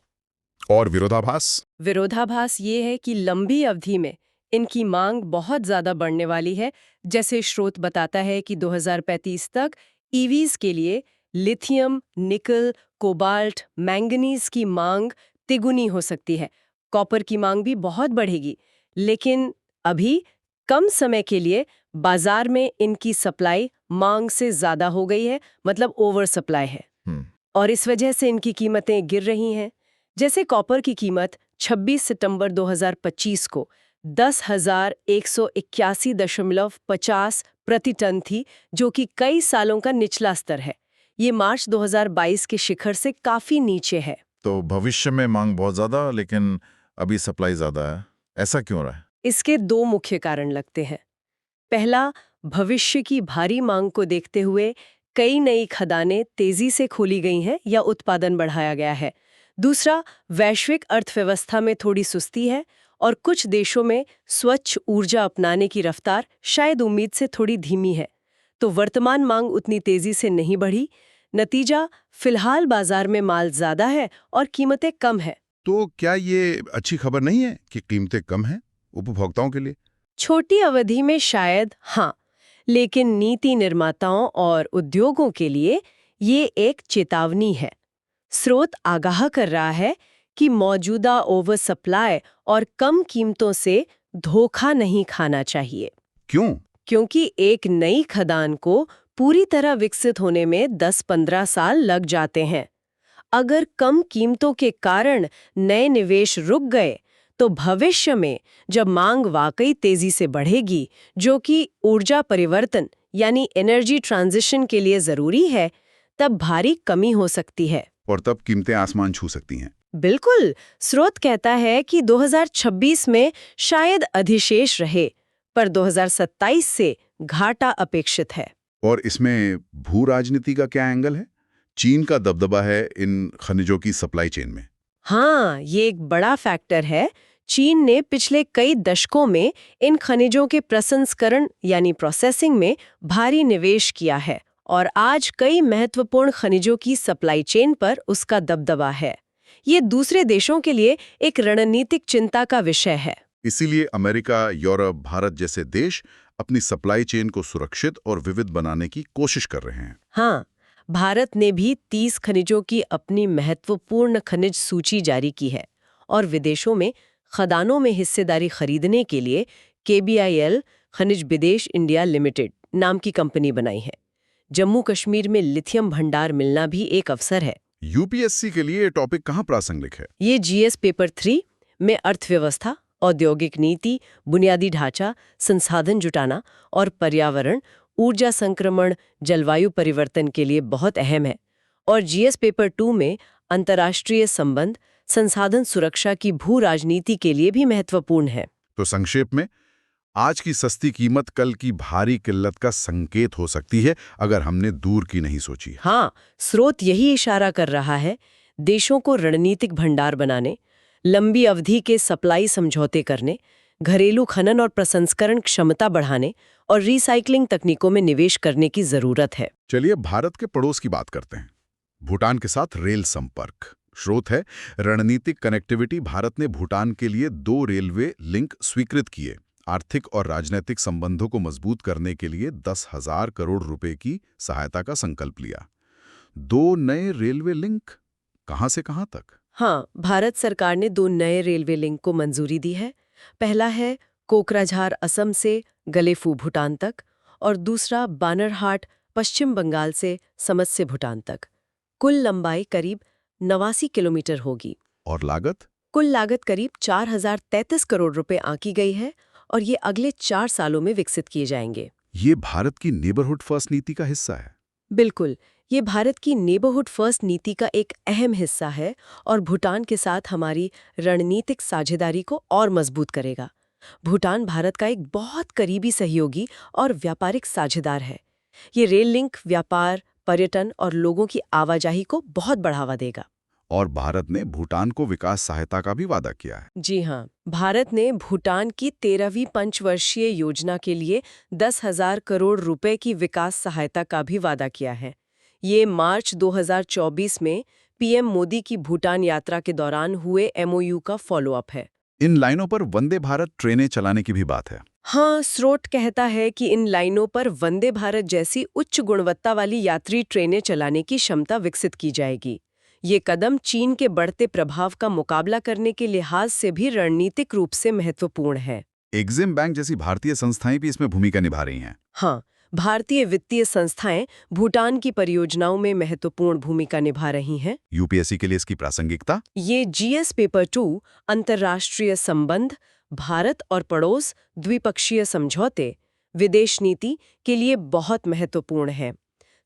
और विरोधाभास? विरोधाभास ये है कि लंबी अवधि में इनकी मांग बहुत ज्यादा बढ़ने वाली है। जैसे स्रोत बताता है कि 2035 तक ईवीज के लिए लिथियम, निकल, कोबाल्ट, मैंगनीज की मांग तिगुनी हो सकती है। कॉपर की मांग भी बहुत बढ़ेगी। लेकिन अभी कम समय के लिए बाजार में इनकी सप्लाई मांग से ज्यादा हो गई है, मतलब ओवर सप्लाई है। और इस वजह से इनकी कीमतें गिर रही हैं। जैसे कॉपर की कीमत 26 सितंबर 2025 को 10,181.50 प्रति टन थी, जो कि कई सालों का निचला स्तर है। ये मार्च 2022 के शिखर से काफी नीचे है। तो भविष्य में मांग बहुत ज्यादा, लेकिन अभी सप्लाई ज्यादा है। ऐसा क्यों रहा है? इसके दो मुख्य कारण लगते हैं। पहला, भविष्य की भारी मांग को देखते हुए कई नई खदानें तेजी से खोली गई हैं या उत्पादन बढ़ाया गया है। दूसरा, वैश्विक अर्थव्यवस्था में थोड़ी सुस्ती है और कुछ देशों में स्वच्छ ऊर्जा अपनाने की रफ्तार शायद उम्मीद से थोड़ी धीमी है। तो वर्तमान मांग उतनी तेजी से नहीं बढ़ी। नतीजा, फिलहाल बाजार में माल ज्यादा है और कीमतें कम है। तो क्या ये अच्छी खबर नहीं है कि कीमतें कम हैं उपभोक्ताओं के लिए? छोटी अवधि में शायद हाँ, लेकिन नीति निर्माताओं और उद्योगों के लिए ये एक चेतावनी है। स्रोत आगाह कर रहा है कि मौजूदा ओवर सप्लाई और कम कीमतों से धोखा नहीं खाना चाहिए। क्यों? क्योंकि एक नई खदान को पूरी तरह विकसित होने में 10-15 साल लग जाते हैं। अगर कम कीमतों के कारण नए निवेश रुक गए, तो भविष्य में जब मांग वाकई तेजी से बढ़ेगी, जो कि ऊर्जा परिवर्तन यानी एनर्जी ट्रांजिशन के लिए जरूरी है, तब भारी कमी हो सकती है। और तब कीमतें आसमान छू सकती हैं। बिल्कुल। स्रोत कहता है कि 2026 में शायद अधिशेष रहे, पर 2027 से घाटा अपेक्षित है। और इसमें भू राजनीति का क्या एंगल है? चीन का दबदबा है इन खनिजों की सप्लाई चेन में। हाँ, ये एक बड़ा फैक्टर है। चीन ने पिछले कई दशकों में इन खनिजों के प्रसंस्करण यानी प्रोसेसिंग में भारी निवेश किया है और आज कई महत्वपूर्ण खनिजों की सप्लाई चेन पर उसका दबदबा है। ये दूसरे देशों के लिए एक रणनीतिक चिंता का विषय है। इसीलिए अमेरिका, यूरोप, भारत जैसे देश अपनी सप्लाई चेन को सुरक्षित और विविध बनाने की कोशिश कर रहे हैं। हाँ, भारत ने भी 30 खनिजों की अपनी महत्वपूर्ण खनिज सूची जारी की है और विदेशों में खदानों में हिस्सेदारी खरीदने के लिए KBIL खनिज विदेश इंडिया लिमिटेड नाम की कंपनी बनाई है। जम्मू कश्मीर में लिथियम भंडार मिलना भी एक अवसर है। यूपीएससी के लिए ये टॉपिक कहाँ प्रासंगिक है? ये GS पेपर 3 में अर्थव्यवस्था, औद्योगिक नीति, बुनियादी ढांचा, संसाधन जुटाना और पर्यावरण, ऊर्जा संक्रमण, जलवायु परिवर्तन के लिए बहुत अहम है। और GS पेपर 2 में अंतर्राष्ट्रीय संबंध, संसाधन सुरक्षा की भू राजनीति के लिए भी महत्वपूर्ण है। तो संक्षेप में, आज की सस्ती कीमत कल की भारी किल्लत का संकेत हो सकती है अगर हमने दूर की नहीं सोची। हाँ, स्रोत यही इशारा कर रहा है। देशों को रणनीतिक भंडार बनाने, लंबी अवधि के सप्लाई समझौते करने, घरेलू खनन और प्रसंस्करण क्षमता बढ़ाने और रिसाइकलिंग तकनीकों में निवेश करने की जरूरत है। चलिए भारत के पड़ोस की बात करते हैं। भूटान के साथ रेल संपर्क। स्रोत है, रणनीतिक कनेक्टिविटी। भारत ने भूटान के लिए 2 रेलवे लिंक स्वीकृत किए। आर्थिक और राजनीतिक संबंधों को मजबूत करने के लिए 10,000 करोड़ रुपए की सहायता का संकल्प लिया। 2 नए रेलवे लिंक कहां से कहां तक? हाँ, भारत सरकार ने 2 नए रेलवे लिंक को मंजूरी दी है। पहला है कोकराझार असम से गलेफू भूटान तक और दूसरा बानरहाट पश्चिम बंगाल से समस्य भूटान तक। कुल लंबाई करीब 89 किलोमीटर होगी। और लागत? कुल लागत करीब 4,033 करोड़ रुपए आंकी गई है और ये अगले 4 सालों में विकसित किए जाएंगे। ये भारत की नेबरहुड फर्स्ट नीति का हिस्सा है। बिल्कुल, ये भारत की नेबरहुड फर्स्ट नीति का एक अहम हिस्सा है और भूटान के साथ हमारी रणनीतिक साझेदारी को और मजबूत करेगा। भूटान भारत का एक बहुत करीबी सहयोगी और व्यापारिक साझेदार है। ये रेल लिंक व्यापार, पर्यटन और लोगों की आवाजाही को बहुत बढ़ावा देगा। और भारत ने भूटान को विकास सहायता का भी वादा किया है। जी हाँ, भारत ने भूटान की 13वीं पंचवर्षीय योजना के लिए 10,000 करोड़ रुपए की विकास सहायता का भी वादा किया है। ये मार्च 2024 में पीएम मोदी की भूटान यात्रा के दौरान हुए एमओयू का फॉलोअप है। इन लाइनों पर वंदे भारत ट्रेनें चलाने की भी बात है। हाँ, स्रोत कहता है कि इन लाइनों पर वंदे भारत जैसी उच्च गुणवत्ता वाली यात्री ट्रेनें चलाने की क्षमता विकसित की जाएगी। ये कदम चीन के बढ़ते प्रभाव का मुकाबला करने के लिहाज से भी रणनीतिक रूप से महत्वपूर्ण है। एग्जिम बैंक जैसी भारतीय संस्थाएं भी इसमें भूमिका निभा रही हैं। हाँ, भारतीय वित्तीय संस्थाएं भूटान की परियोजनाओं में महत्वपूर्ण भूमिका निभा रही हैं। यूपीएससी के लिए इसकी प्रासंगिकता? ये जीएस पेपर 2 अंतर्राष्ट्रीय संबंध, भारत और पड़ोस, द्विपक्षीय समझौते, विदेश नीति के लिए बहुत महत्वपूर्ण है।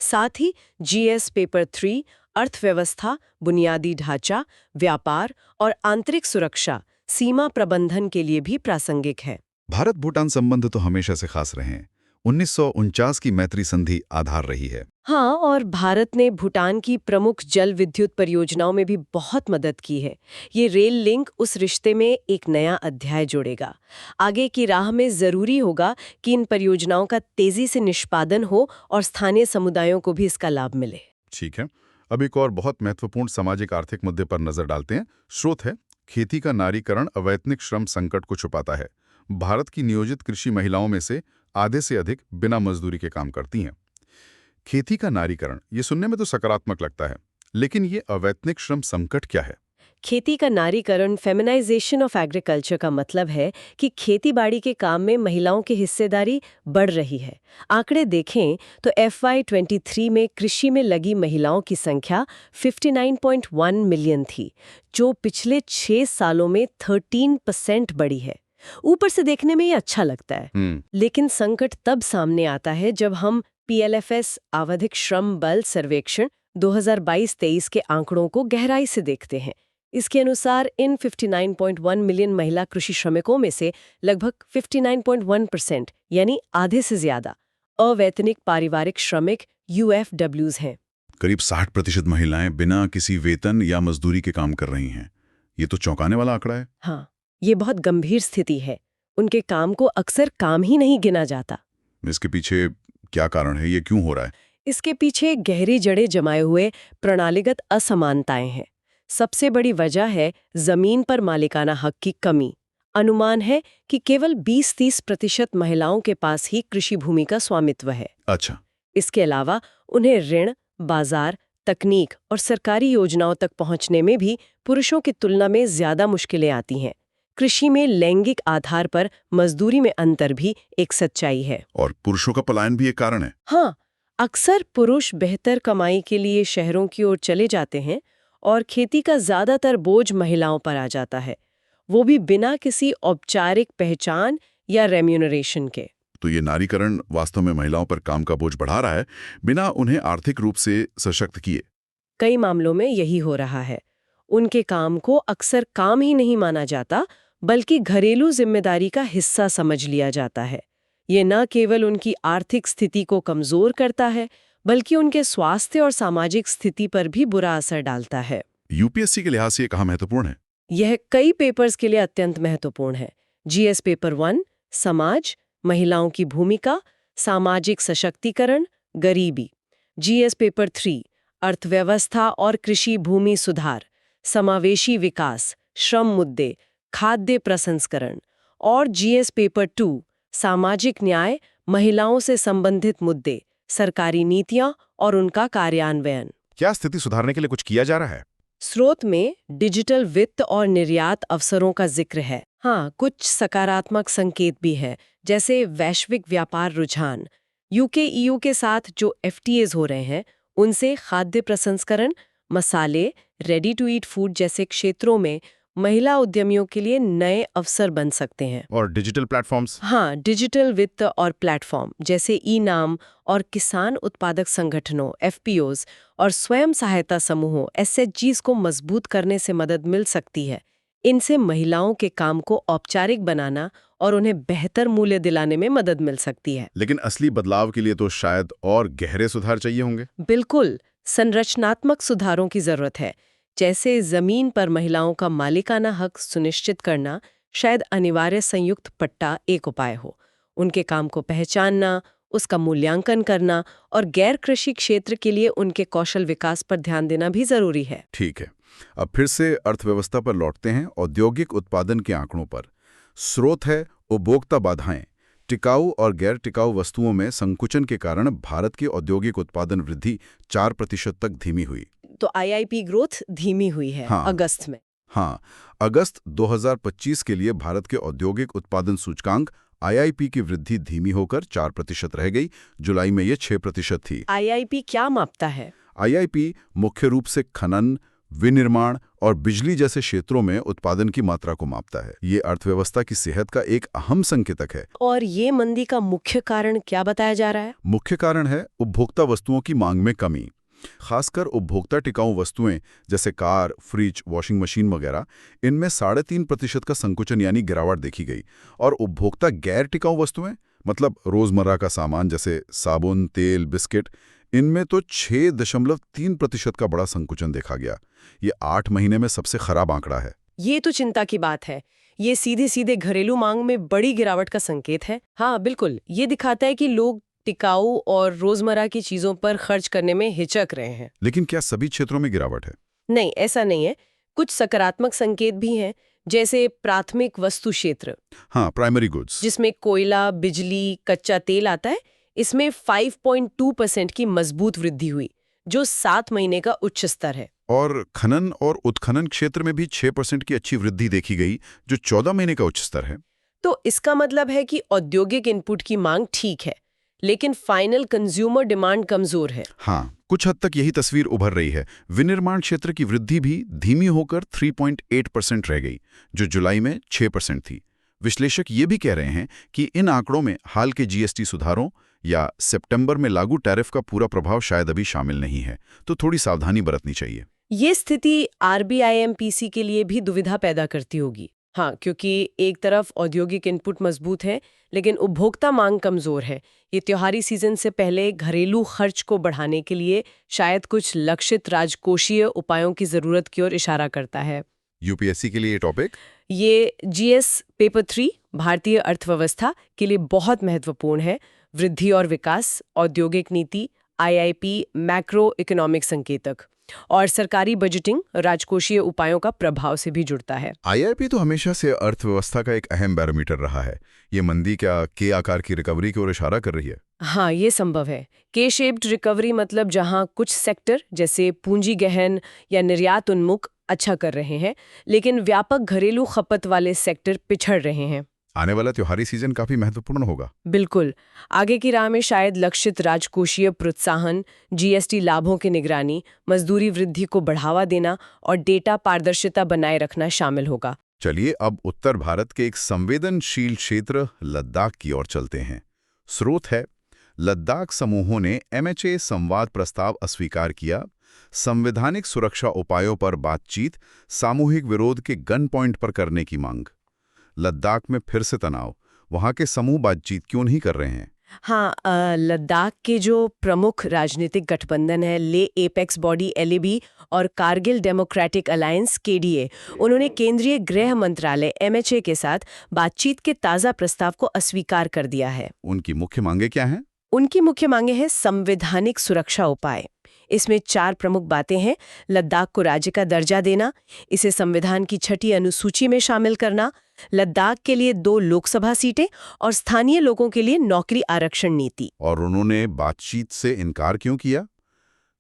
साथ ही जीएस पेपर 3 अर्थव्यवस्था, बुनियादी ढांचा, व्यापार और आंतरिक सुरक्षा, सीमा प्रबंधन के लिए भी प्रासंगिक है। भारत भूटान संबंध तो हमेशा से खास रहे हैं। 1949 की मैत्री संधि आधार रही है। हाँ, और भारत ने भूटान की प्रमुख जल विद्युत परियोजनाओं में भी बहुत मदद की है। ये रेल लिंक उस रिश्ते में एक नया अध्याय जोड़ेगा। आगे की राह में जरूरी होगा कि इन परियोजनाओं का तेजी से निष्पादन हो और स्थानीय समुदायों को भी इसका लाभ मिले। ठीक है, अब एक और बहुत महत्वपूर्ण सामाजिक आर्थिक मुद्दे पर नजर डालते हैं। स्रोत है, खेती का नारीकरण अवैतनिक श्रम संकट को छुपाता है। भारत की नियोजित कृषि महिलाओं में से आधे से अधिक बिना मजदूरी के काम करती हैं। खेती का नारीकरण, ये सुनने में तो सकारात्मक लगता है, लेकिन ये अवैतनिक श्रम संकट क्या है? खेती का नारीकरण, फेमिनाइजेशन ऑफ एग्रीकल्चर का मतलब है कि खेतीबाड़ी के काम में महिलाओं की हिस्सेदारी बढ़ रही है। आंकड़े देखें तो FY23 में कृषि में लगी महिलाओं की संख्या 59.1 मिलियन थी, जो पिछले 6 सालों में 13% बढ़ी है। ऊपर से देखने में ये अच्छा लगता है, लेकिन संकट तब सामने आता है जब हम PLFS आवधिक श्रम बल सर्वेक्षण 2022-23 के आंकड़ों को गहराई से देखते हैं। इसके अनुसार इन 59.1 मिलियन महिला कृषि श्रमिकों में से लगभग 59.1% यानी आधे से ज्यादा अवैतनिक पारिवारिक श्रमिक UFWs हैं। करीब 60% महिलाएं बिना किसी वेतन या मजदूरी के काम कर रही हैं। ये तो चौंकाने वाला आंकड़ा है। हाँ, ये बहुत गंभीर स्थिति है। उनके काम को अक्सर काम ही नहीं गिना जाता। इसके पीछे क्या कारण है? ये क्यों हो रहा है? इसके पीछे गहरी जड़ें जमाए हुए प्रणालीगत असमानताएं हैं। सबसे बड़ी वजह है जमीन पर मालिकाना हक की कमी। अनुमान है कि केवल 20-30% महिलाओं के पास ही कृषि भूमि का स्वामित्व है। अच्छा, इसके अलावा उन्हें ऋण, बाजार, तकनीक और सरकारी योजनाओं तक पहुंचने में भी पुरुषों की तुलना में ज्यादा मुश्किलें आती हैं। कृषि में लैंगिक आधार पर मजदूरी में अंतर भी एक सच्चाई है। और पुरुषों का पलायन भी एक कारण है। हाँ, अक्सर पुरुष बेहतर कमाई के लिए शहरों की ओर चले जाते हैं और खेती का ज्यादातर बोझ महिलाओं पर आ जाता है, वो भी बिना किसी औपचारिक पहचान या रेम्यूनरेशन के। तो ये नारीकरण वास्तव में महिलाओं पर काम का बोझ बढ़ा रहा है, बिना उन्हें आर्थिक रूप से सशक्त किए। कई मामलों में यही हो रहा है। उनके काम को अक्सर काम ही नहीं माना जाता, बल्कि घरेलू जिम्मेदारी का हिस्सा समझ लिया जाता है। ये न केवल उनकी आर्थिक स्थिति को कमजोर करता है, बल्कि उनके स्वास्थ्य और सामाजिक स्थिति पर भी बुरा असर डालता है। यूपीएससी के लिहाज से ये कहाँ महत्वपूर्ण है? यह कई पेपर्स के लिए अत्यंत महत्वपूर्ण है। जीएस पेपर 1 समाज, महिलाओं की भूमिका, सामाजिक सशक्तिकरण, गरीबी। जीएस पेपर 3 अर्थव्यवस्था और कृषि भूमि सुधार, समावेशी विकास, श्रम मुद्दे, खाद्य प्रसंस्करण। और जीएस पेपर 2 सामाजिक न्याय, महिलाओं से संबंधित मुद्दे, सरकारी नीतियां और उनका कार्यान्वयन। क्या स्थिति सुधारने के लिए कुछ किया जा रहा है? स्रोत में डिजिटल वित्त और निर्यात अवसरों का जिक्र है। हाँ, कुछ सकारात्मक संकेत भी है, जैसे वैश्विक व्यापार रुझान। यूके EU के साथ जो FTAs हो रहे हैं, उनसे खाद्य प्रसंस्करण, मसाले, रेडी टू ईट फूड जैसे क्षेत्रों में महिला उद्यमियों के लिए नए अवसर बन सकते हैं। और डिजिटल प्लेटफॉर्म्स? हाँ, डिजिटल वित्त और प्लेटफॉर्म जैसे ई-नाम और किसान उत्पादक संगठनों FPOs और स्वयं सहायता समूहों SHGs को मजबूत करने से मदद मिल सकती है। इनसे महिलाओं के काम को औपचारिक बनाना और उन्हें बेहतर मूल्य दिलाने में मदद मिल सकती है। लेकिन असली बदलाव के लिए तो शायद और गहरे सुधार चाहिए होंगे। बिल्कुल, संरचनात्मक सुधारों की जरूरत है, जैसे जमीन पर महिलाओं का मालिकाना हक सुनिश्चित करना। शायद अनिवार्य संयुक्त पट्टा एक उपाय हो। उनके काम को पहचानना, उसका मूल्यांकन करना और गैर कृषि क्षेत्र के लिए उनके कौशल विकास पर ध्यान देना भी जरूरी है। ठीक है, अब फिर से अर्थव्यवस्था पर लौटते हैं, औद्योगिक उत्पादन के आंकड़ों पर। स्रोत है उपभोक्ता बाधाएं। टिकाऊ और गैर टिकाऊ वस्तुओं में संकुचन के कारण भारत की औद्योगिक उत्पादन वृद्धि 4% तक धीमी हुई। तो आईआईपी ग्रोथ धीमी हुई है हाँ। अगस्त में। हाँ, अगस्त 2025 के लिए भारत के औद्योगिक उत्पादन सूचकांक आईआईपी की वृद्धि धीमी होकर 4% रह गई। जुलाई में ये 6% थी। आईआईपी क्या मापता है? आईआईपी मुख्य रूप से खनन, विनिर्माण और बिजली जैसे क्षेत्रों में उत्पादन की मात्रा को मापता है। ये अर्थव्यवस्था की सेहत का एक अहम संकेतक है। और ये मंदी का मुख्य कारण क्या बताया जा रहा है? मुख्य कारण है उपभोक्ता वस्तुओं की मांग में कमी। खासकर उपभोक्ता टिकाऊ वस्तुएं जैसे कार, फ्रिज, वॉशिंग मशीन वगैरह, इनमें 3.5% का संकुचन यानी गिरावट देखी गई। और उपभोक्ता गैर टिकाऊ वस्तुएं मतलब रोजमर्रा का सामान जैसे साबुन, तेल, बिस्किट, इनमें तो 6.3% का बड़ा संकुचन देखा गया। ये 8 महीने में सबसे खराब आंकड़ा है। ये तो चिंता की बात है। ये सीधे सीधे घरेलू मांग में बड़ी गिरावट का संकेत है। हाँ बिल्कुल, ये दिखाता है कि लोग टिकाऊ और रोजमर्रा की चीजों पर खर्च करने में हिचक रहे हैं। लेकिन क्या सभी क्षेत्रों में गिरावट है? नहीं, ऐसा नहीं है। कुछ सकारात्मक संकेत भी हैं, जैसे प्राथमिक वस्तु क्षेत्र, हाँ, प्राइमरी गुड्स। जिसमें कोयला, बिजली, कच्चा तेल आता है। इसमें 5.2% की मजबूत वृद्धि हुई, जो 7 महीने का उच्च स्तर है। और खनन और उत्खनन क्षेत्र में भी 6% की अच्छी वृद्धि देखी गई, जो 14 महीने का उच्च स्तर है। तो इसका मतलब है कि औद्योगिक इनपुट की मांग ठीक है, लेकिन फाइनल कंज्यूमर डिमांड कमजोर है। हाँ, कुछ हद तक यही तस्वीर उभर रही है। विनिर्माण क्षेत्र की वृद्धि भी धीमी होकर 3.8% रह गई, जो जुलाई में 6% थी। विश्लेषक ये भी कह रहे हैं कि इन आंकड़ों में हाल के जीएसटी सुधारों या सितंबर में लागू टैरिफ का पूरा प्रभाव शायद अभी शामिल नहीं है, तो थोड़ी सावधानी बरतनी चाहिए। ये स्थिति आरबीआईएमपीसी के लिए भी दुविधा पैदा करती होगी। हाँ, क्योंकि एक तरफ औद्योगिक इनपुट मजबूत है, लेकिन उपभोक्ता मांग कमजोर है। ये त्योहारी सीजन से पहले घरेलू खर्च को बढ़ाने के लिए शायद कुछ लक्षित राजकोषीय उपायों की जरूरत की ओर इशारा करता है। यूपीएससी के लिए ये टॉपिक, ये जीएस पेपर 3 भारतीय अर्थव्यवस्था के लिए बहुत महत्वपूर्ण है। वृद्धि और विकास, औद्योगिक नीति, आईआईपी, मैक्रो इकोनॉमिक संकेतक और सरकारी बजटिंग राजकोषीय उपायों का प्रभाव से भी जुड़ता है। आईआईपी तो हमेशा से अर्थव्यवस्था का एक अहम बैरोमीटर रहा है। ये मंदी क्या के आकार की रिकवरी की ओर इशारा कर रही है? हाँ, ये संभव है। के शेप्ड रिकवरी मतलब जहां कुछ सेक्टर जैसे पूंजी गहन या निर्यात उन्मुख अच्छा कर रहे हैं, लेकिन व्यापक घरेलू खपत वाले सेक्टर पिछड़ रहे हैं। आने वाला त्योहारी सीजन काफी महत्वपूर्ण होगा। बिल्कुल, आगे की राह में शायद लक्षित राजकोषीय प्रोत्साहन, जीएसटी लाभों की निगरानी, मजदूरी वृद्धि को बढ़ावा देना और डेटा पारदर्शिता बनाए रखना शामिल होगा। चलिए अब उत्तर भारत के एक संवेदनशील क्षेत्र लद्दाख की ओर चलते हैं। स्रोत है लद्दाख समूहों ने एमएचए संवाद प्रस्ताव अस्वीकार किया। संवैधानिक सुरक्षा उपायों पर बातचीत, सामूहिक विरोध के गन पॉइंट पर करने की मांग। लद्दाख में फिर से तनाव, वहां के समूह बातचीत क्यों नहीं कर रहे हैं? हाँ, लद्दाख के जो प्रमुख राजनीतिक गठबंधन है, ले एपेक्स बॉडी एलएबी और कारगिल डेमोक्रेटिक अलायंस केडीए, उन्होंने केंद्रीय गृह मंत्रालय एमएचए के साथ बातचीत के ताज़ा प्रस्ताव को अस्वीकार कर दिया है। उनकी मुख्य मांगे क्या हैं? उनकी मुख्य मांगे हैं संवैधानिक सुरक्षा उपाय। इसमें 4 प्रमुख बातें हैं। लद्दाख को राज्य का दर्जा देना, इसे संविधान की 6ठी अनुसूची में शामिल करना, लद्दाख के लिए 2 लोकसभा सीटें और स्थानीय लोगों के लिए नौकरी आरक्षण नीति। और उन्होंने बातचीत से इनकार क्यों किया?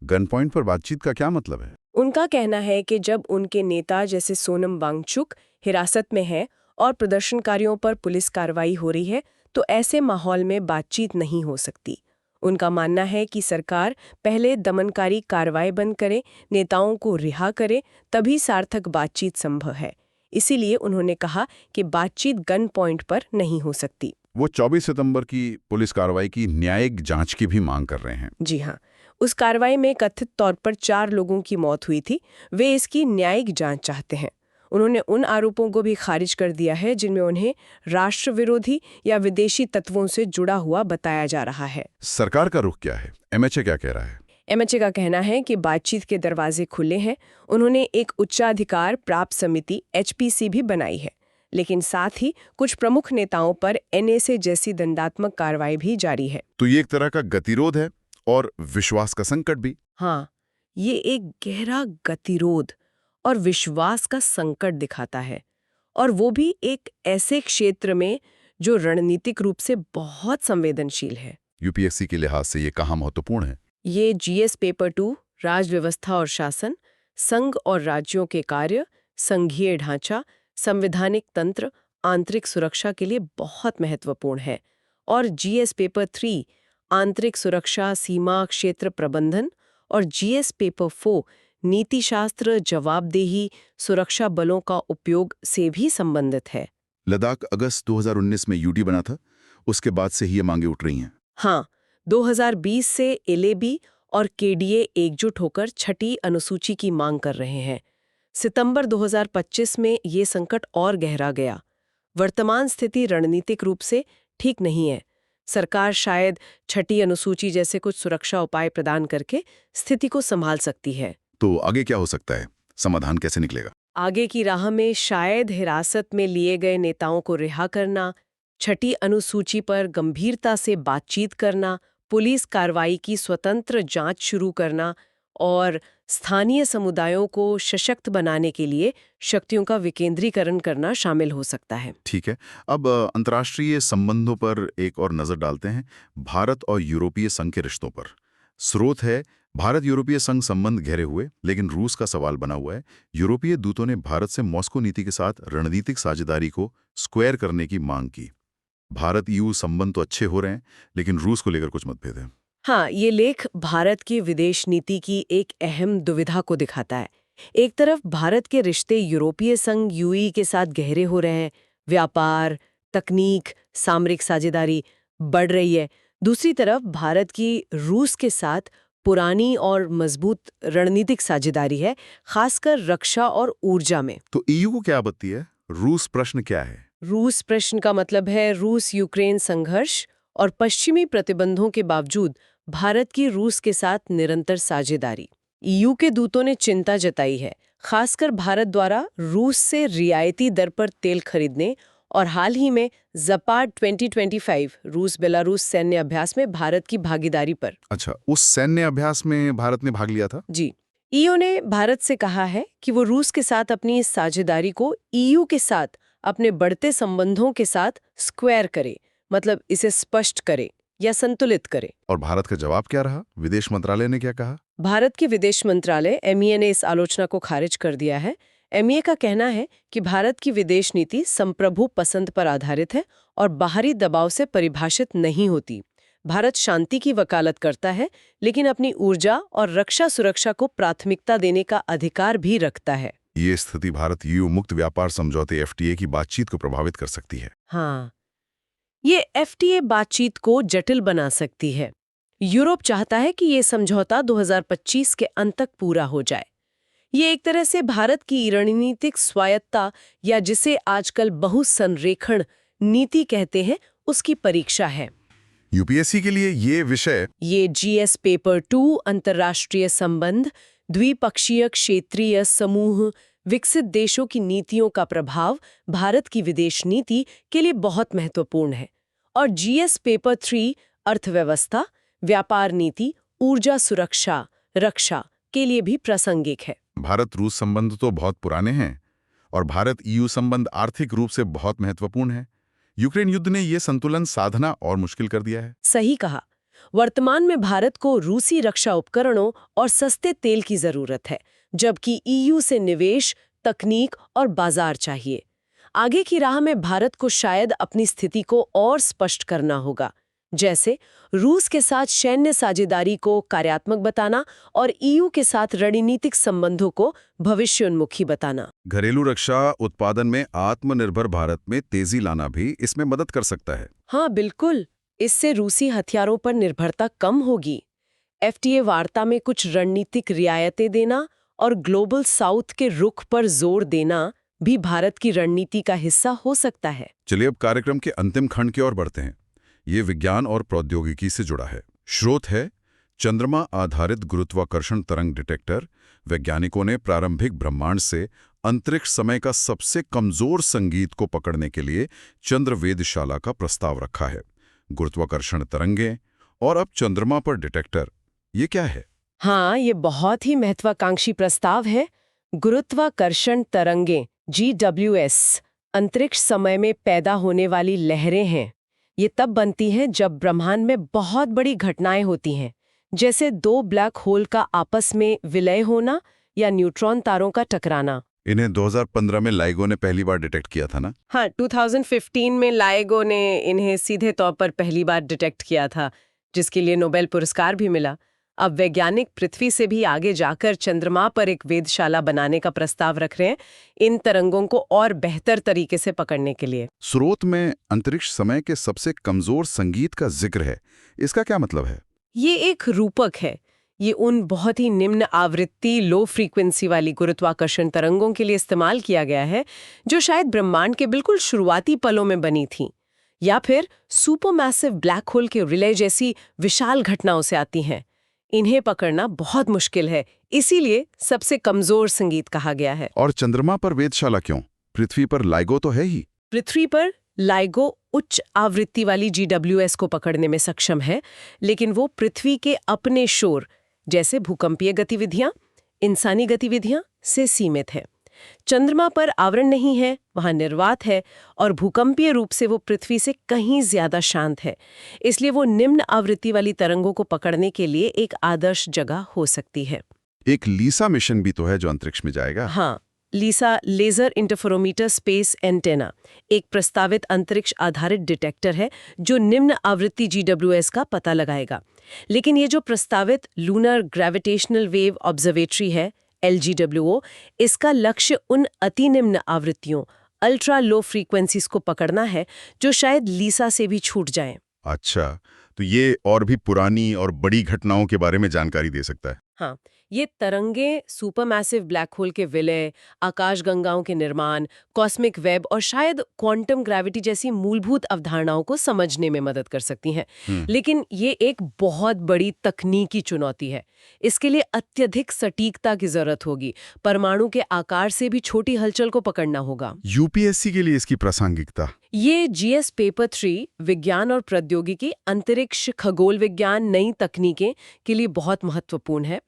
गन पॉइंट पर बातचीत का क्या मतलब है? उनका कहना है कि जब उनके नेता जैसे सोनम वांगचुक हिरासत में है और प्रदर्शनकारियों पर पुलिस कार्रवाई हो रही है, तो ऐसे माहौल में बातचीत नहीं हो सकती। उनका मानना है कि सरकार पहले दमनकारी कार्रवाई बंद करे, नेताओं को रिहा करे, तभी सार्थक बातचीत संभव है। इसीलिए उन्होंने कहा कि बातचीत गन पॉइंट पर नहीं हो सकती। वो 24 सितंबर की पुलिस कार्रवाई की न्यायिक जांच की भी मांग कर रहे हैं। जी हाँ, उस कार्रवाई में कथित तौर पर 4 लोगों की मौत हुई थी। वे इसकी न्यायिक जांच चाहते हैं। उन्होंने उन आरोपों को भी खारिज कर दिया है जिनमें उन्हें राष्ट्र विरोधी या विदेशी तत्वों से जुड़ा हुआ बताया जा रहा है। सरकार का रुख क्या है? एमएचए क्या कह रहा है? एमएचए का कहना है कि बातचीत के दरवाजे खुले हैं। उन्होंने एक उच्चाधिकार प्राप्त समिति एचपीसी भी बनाई है, लेकिन साथ ही कुछ प्रमुख नेताओं पर एनएसए जैसी दंडात्मक कार्रवाई भी जारी है। तो ये एक तरह का गतिरोध है और विश्वास का संकट भी। हाँ, ये एक गहरा गतिरोध और विश्वास का संकट दिखाता है, और वो भी एक ऐसे क्षेत्र में जो रणनीतिक रूप से बहुत संवेदनशील है। यूपीएससी के लिहाज से ये कहाँ महत्वपूर्ण है? ये जीएस पेपर 2, राज व्यवस्था और शासन, संघ और राज्यों के कार्य, संघीय ढांचा, संवैधानिक तंत्र, आंतरिक सुरक्षा के लिए बहुत महत्वपूर्ण है। और जीएस पेपर 3, आंतरिक सुरक्षा, सीमा क्षेत्र प्रबंधन, और जीएस पेपर 4, नीति शास्त्र, जवाबदेही, सुरक्षा बलों का उपयोग से भी संबंधित है। लद्दाख अगस्त 2019 में यूटी बना था, उसके बाद से ही ये मांगे उठ रही हैं। हाँ, 2020 से एलएबी और केडीए एकजुट होकर छठी अनुसूची की मांग कर रहे हैं। सितंबर 2025 में ये संकट और गहरा गया। वर्तमान स्थिति रणनीतिक रूप से ठीक नहीं है। सरकार शायद छठी अनुसूची जैसे कुछ सुरक्षा उपाय प्रदान करके स्थिति को संभाल सकती है। तो आगे क्या हो सकता है? समाधान कैसे निकलेगा? आगे की राह में शायद हिरासत में लिए गए नेताओं को रिहा करना, छठी अनुसूची पर गंभीरता से बातचीत करना, पुलिस कार्रवाई की स्वतंत्र जांच शुरू करना और स्थानीय समुदायों को सशक्त बनाने के लिए शक्तियों का विकेंद्रीकरण करना शामिल हो सकता है। ठीक है। अब अंतर्राष्ट्रीय संबंधों पर एक और नजर डालते हैं, भारत और यूरोपीय संघ के रिश्तों पर। स्रोत है, भारत यूरोपीय संघ संबंध गहरे हुए, लेकिन रूस का सवाल बना हुआ है। यूरोपीय दूतों ने भारत से मॉस्को नीति के साथ रणनीतिक साझेदारी को स्क्वायर करने की मांग की। भारत ईयू संबंध तो अच्छे हो रहे हैं, लेकिन रूस को लेकर कुछ मतभेद है। हाँ, ये लेख भारत की विदेश नीति की एक अहम दुविधा को दिखाता है। एक तरफ भारत के रिश्ते यूरोपीय संघ यूई के साथ गहरे हो रहे हैं, व्यापार, तकनीक, सामरिक साझेदारी बढ़ रही है। दूसरी तरफ भारत की रूस के साथ पुरानी और मजबूत रणनीतिक साझेदारी है, खासकर रक्षा और ऊर्जा में। तो ईयू को क्या आपत्ति है? रूस प्रश्न क्या है? रूस प्रश्न का मतलब है रूस यूक्रेन संघर्ष और पश्चिमी प्रतिबंधों के बावजूद भारत की रूस के साथ निरंतर साझेदारी। ईयू के दूतों ने चिंता जताई है, खासकर भारत द्वारा रूस से रियायती दर पर तेल खरीदने और हाल ही में ज़पाड 2025 रूस बेलारूस सैन्य अभ्यास में भारत की भागीदारी पर। अच्छा, उस सैन्य अभ्यास में भारत ने भाग लिया था? जी, ईयू ने भारत से कहा है कि वो रूस के साथ अपनी इस साझेदारी को ईयू के साथ अपने बढ़ते संबंधों के साथ स्क्वायर करे, मतलब इसे स्पष्ट करे या संतुलित करे। और भारत का जवाब क्या रहा? विदेश मंत्रालय ने क्या कहा? भारत के विदेश मंत्रालय एमईए ने इस आलोचना को खारिज कर दिया है। एमईए का कहना है कि भारत की विदेश नीति संप्रभु पसंद पर आधारित है और बाहरी दबाव से परिभाषित नहीं होती। भारत शांति की वकालत करता है, लेकिन अपनी ऊर्जा और रक्षा सुरक्षा को प्राथमिकता देने का अधिकार भी रखता है। ये स्थिति भारत ईयू मुक्त व्यापार समझौते एफटीए की बातचीत को प्रभावित कर सकती है। हाँ, ये एफटीए बातचीत को जटिल बना सकती है। यूरोप चाहता है कि ये समझौता 2025 के अंत तक पूरा हो जाए। ये एक तरह से भारत की रणनीतिक स्वायत्तता, या जिसे आजकल बहुसंरेखण नीति कहते हैं, उसकी परीक्षा है। यूपीएससी के लिए ये जीएस पेपर 2, अंतर्राष्ट्रीय संबंध, द्विपक्षीय क्षेत्रीय समूह, विकसित देशों की नीतियों का प्रभाव भारत की विदेश नीति के लिए बहुत महत्वपूर्ण है। और जीएस पेपर 3, अर्थव्यवस्था, व्यापार नीति, ऊर्जा सुरक्षा, रक्षा के लिए भी प्रासंगिक है। भारत रूस संबंध तो बहुत पुराने हैं और भारत ईयू संबंध आर्थिक रूप से बहुत महत्वपूर्ण है। यूक्रेन युद्ध ने ये संतुलन साधना और मुश्किल कर दिया है। सही कहा। वर्तमान में भारत को रूसी रक्षा उपकरणों और सस्ते तेल की जरूरत है, जबकि ईयू से निवेश, तकनीक और बाजार चाहिए। आगे की राह में भारत को शायद अपनी स्थिति को और स्पष्ट करना होगा, जैसे रूस के साथ सैन्य साझेदारी को कार्यात्मक बताना और ईयू के साथ रणनीतिक संबंधों को भविष्योन्मुखी बताना। घरेलू रक्षा उत्पादन में आत्मनिर्भर भारत में तेजी लाना भी इसमें मदद कर सकता है। हाँ, बिल्कुल। इससे रूसी हथियारों पर निर्भरता कम होगी। एफटीए वार्ता में कुछ रणनीतिक रियायतें देना और ग्लोबल साउथ के रुख पर जोर देना भी भारत की रणनीति का हिस्सा हो सकता है। चलिए अब कार्यक्रम के अंतिम खंड की ओर बढ़ते हैं। ये विज्ञान और प्रौद्योगिकी से जुड़ा है। स्रोत है चंद्रमा आधारित गुरुत्वाकर्षण तरंग डिटेक्टर। वैज्ञानिकों ने प्रारंभिक ब्रह्मांड से अंतरिक्ष समय का सबसे कमजोर संगीत को पकड़ने के लिए चंद्र वेधशाला का प्रस्ताव रखा है। गुरुत्वाकर्षण तरंगें और अब चंद्रमा पर डिटेक्टर, ये क्या है? हाँ, ये बहुत ही महत्वाकांक्षी प्रस्ताव है। गुरुत्वाकर्षण तरंगें GWS अंतरिक्ष समय में पैदा होने वाली लहरें हैं। ये तब बनती हैं जब ब्रह्मांड में बहुत बड़ी घटनाएं होती हैं, जैसे दो ब्लैक होल का आपस में विलय होना या न्यूट्रॉन तारों का टकराना। इन्हें 2015 में लाइगो ने पहली बार डिटेक्ट किया था ना? हाँ, 2015 में लाइगो ने इन्हें सीधे तौर पर पहली बार डिटेक्ट किया था, जिसके लिए नोबेल पुरस्कार भी मिला। अब वैज्ञानिक पृथ्वी से भी आगे जाकर चंद्रमा पर एक वेधशाला बनाने का प्रस्ताव रख रहे हैं, इन तरंगों को और बेहतर तरीके से पकड़ने के लिए। स्रोत में अंतरिक्ष समय के सबसे कमजोर संगीत का जिक्र है, इसका क्या मतलब है? ये एक रूपक है। ये उन बहुत ही निम्न आवृत्ति लो फ्रीक्वेंसी वाली गुरुत्वाकर्षण तरंगों के लिए इस्तेमाल किया गया है, जो शायद ब्रह्मांड के बिल्कुल शुरुआती पलों में बनी थी, या फिर सुपरमैसिव ब्लैक होल के रिले जैसी विशाल घटनाओं से आती हैं। इन्हें पकड़ना बहुत मुश्किल है, इसीलिए सबसे कमजोर संगीत कहा गया है। और चंद्रमा पर वेधशाला क्यों? पृथ्वी पर लाइगो तो है ही। पृथ्वी पर लाइगो उच्च आवृत्ति वाली GWS को पकड़ने में सक्षम है, लेकिन वो पृथ्वी के अपने शोर जैसे भूकंपीय गतिविधियां, इंसानी गतिविधियां से सीमित है। चंद्रमा पर आवरण नहीं है, वहां निर्वात है और भूकंपीय रूप से वो पृथ्वी से कहीं ज्यादा शांत है। इसलिए वो निम्न आवृत्ति वाली तरंगों को पकड़ने के लिए एक आदर्श जगह हो सकती है। एक लीसा मिशन भी तो है जो अंतरिक्ष में जाएगा। हाँ, लीसा लेजर इंटरफेरोमीटर स्पेस एंटेना एक प्रस्तावित अंतरिक्ष आधारित डिटेक्टर है जो निम्न आवृत्ति GWS का पता लगाएगा। लेकिन ये जो प्रस्तावित लूनर ग्रेविटेशनल वेव ऑब्जर्वेटरी है LGWO, इसका लक्ष्य उन अति निम्न आवृत्तियों अल्ट्रा लो फ्रीक्वेंसीज को पकड़ना है जो शायद लीसा से भी छूट जाएं। अच्छा, तो ये और भी पुरानी और बड़ी घटनाओं के बारे में जानकारी दे सकता है। हाँ, ये तरंगें सुपरमैसिव ब्लैक होल के विलय, आकाशगंगाओं के निर्माण, कॉस्मिक वेब और शायद क्वांटम ग्रेविटी जैसी मूलभूत अवधारणाओं को समझने में मदद कर सकती हैं। लेकिन ये एक बहुत बड़ी तकनीकी चुनौती है। इसके लिए अत्यधिक सटीकता की जरूरत होगी। परमाणु के आकार से भी छोटी हलचल को पकड़ना होगा। UPSC के लिए इसकी प्रासंगिकता? ये GS पेपर 3 विज्ञान और प्रौद्योगिकी, अंतरिक्ष, खगोल विज्ञान, नई तकनीकें के लिए बहुत महत्वपूर्ण है।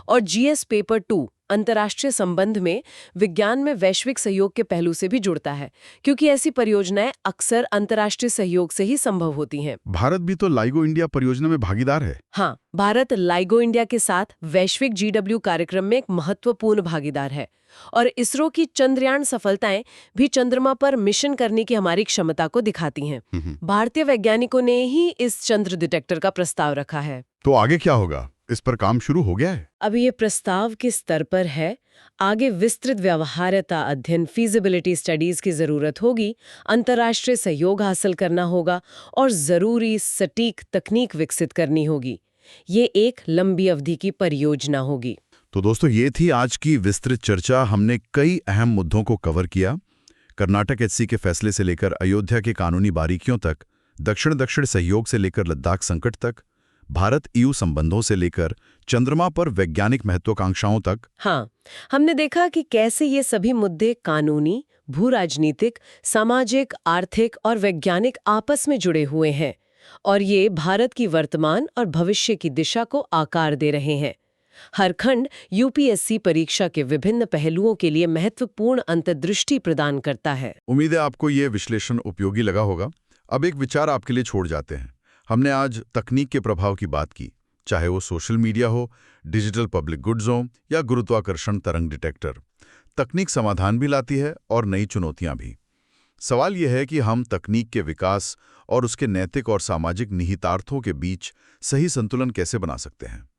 और GS पेपर 2 अंतर्राष्ट्रीय संबंध में विज्ञान में वैश्विक सहयोग के पहलू से भी जुड़ता है, क्योंकि ऐसी परियोजनाएं अक्सर अंतर्राष्ट्रीय सहयोग से ही संभव होती हैं। भारत भी तो लाइगो इंडिया परियोजना में भागीदार है। हाँ, भारत लाइगो इंडिया के साथ वैश्विक GW कार्यक्रम में एक महत्वपूर्ण भागीदार है। और इसरो की चंद्रयान सफलताएं भी चंद्रमा पर मिशन करने की हमारी क्षमता को दिखाती हैं। भारतीय वैज्ञानिकों ने ही इस चंद्र डिटेक्टर का प्रस्ताव रखा है। तो आगे क्या होगा? इस पर काम शुरू हो गया है? अभी ये प्रस्ताव के स्तर पर है। आगे विस्तृत व्यवहार्यता अध्ययन, फीजिबिलिटी स्टडीज की जरूरत होगी, अंतर्राष्ट्रीय सहयोग हासिल करना होगा और जरूरी सटीक तकनीक विकसित करनी होगी। ये एक लंबी अवधि की परियोजना होगी। तो दोस्तों, ये थी आज की विस्तृत चर्चा। हमने कई अहम मुद्दों को कवर किया। कर्नाटक HC के फैसले से लेकर अयोध्या के कानूनी बारीकियों तक, दक्षिण सहयोग से लेकर लद्दाख संकट तक, भारत EU संबंधों से लेकर चंद्रमा पर वैज्ञानिक महत्वाकांक्षाओं तक। हाँ, हमने देखा कि कैसे ये सभी मुद्दे कानूनी, भू-राजनीतिक, सामाजिक, आर्थिक और वैज्ञानिक आपस में जुड़े हुए हैं और ये भारत की वर्तमान और भविष्य की दिशा को आकार दे रहे हैं। हर खंड UPSC परीक्षा के विभिन्न पहलुओं के लिए महत्वपूर्ण अंतर्दृष्टि प्रदान करता है। उम्मीद है आपको ये विश्लेषण उपयोगी लगा होगा। अब एक विचार आपके लिए छोड़ जाते हैं। हमने आज तकनीक के प्रभाव की बात की, चाहे वो सोशल मीडिया हो, डिजिटल पब्लिक गुड्स हो या गुरुत्वाकर्षण तरंग डिटेक्टर। तकनीक समाधान भी लाती है और नई चुनौतियां भी। सवाल यह है कि हम तकनीक के विकास और उसके नैतिक और सामाजिक निहितार्थों के बीच सही संतुलन कैसे बना सकते हैं।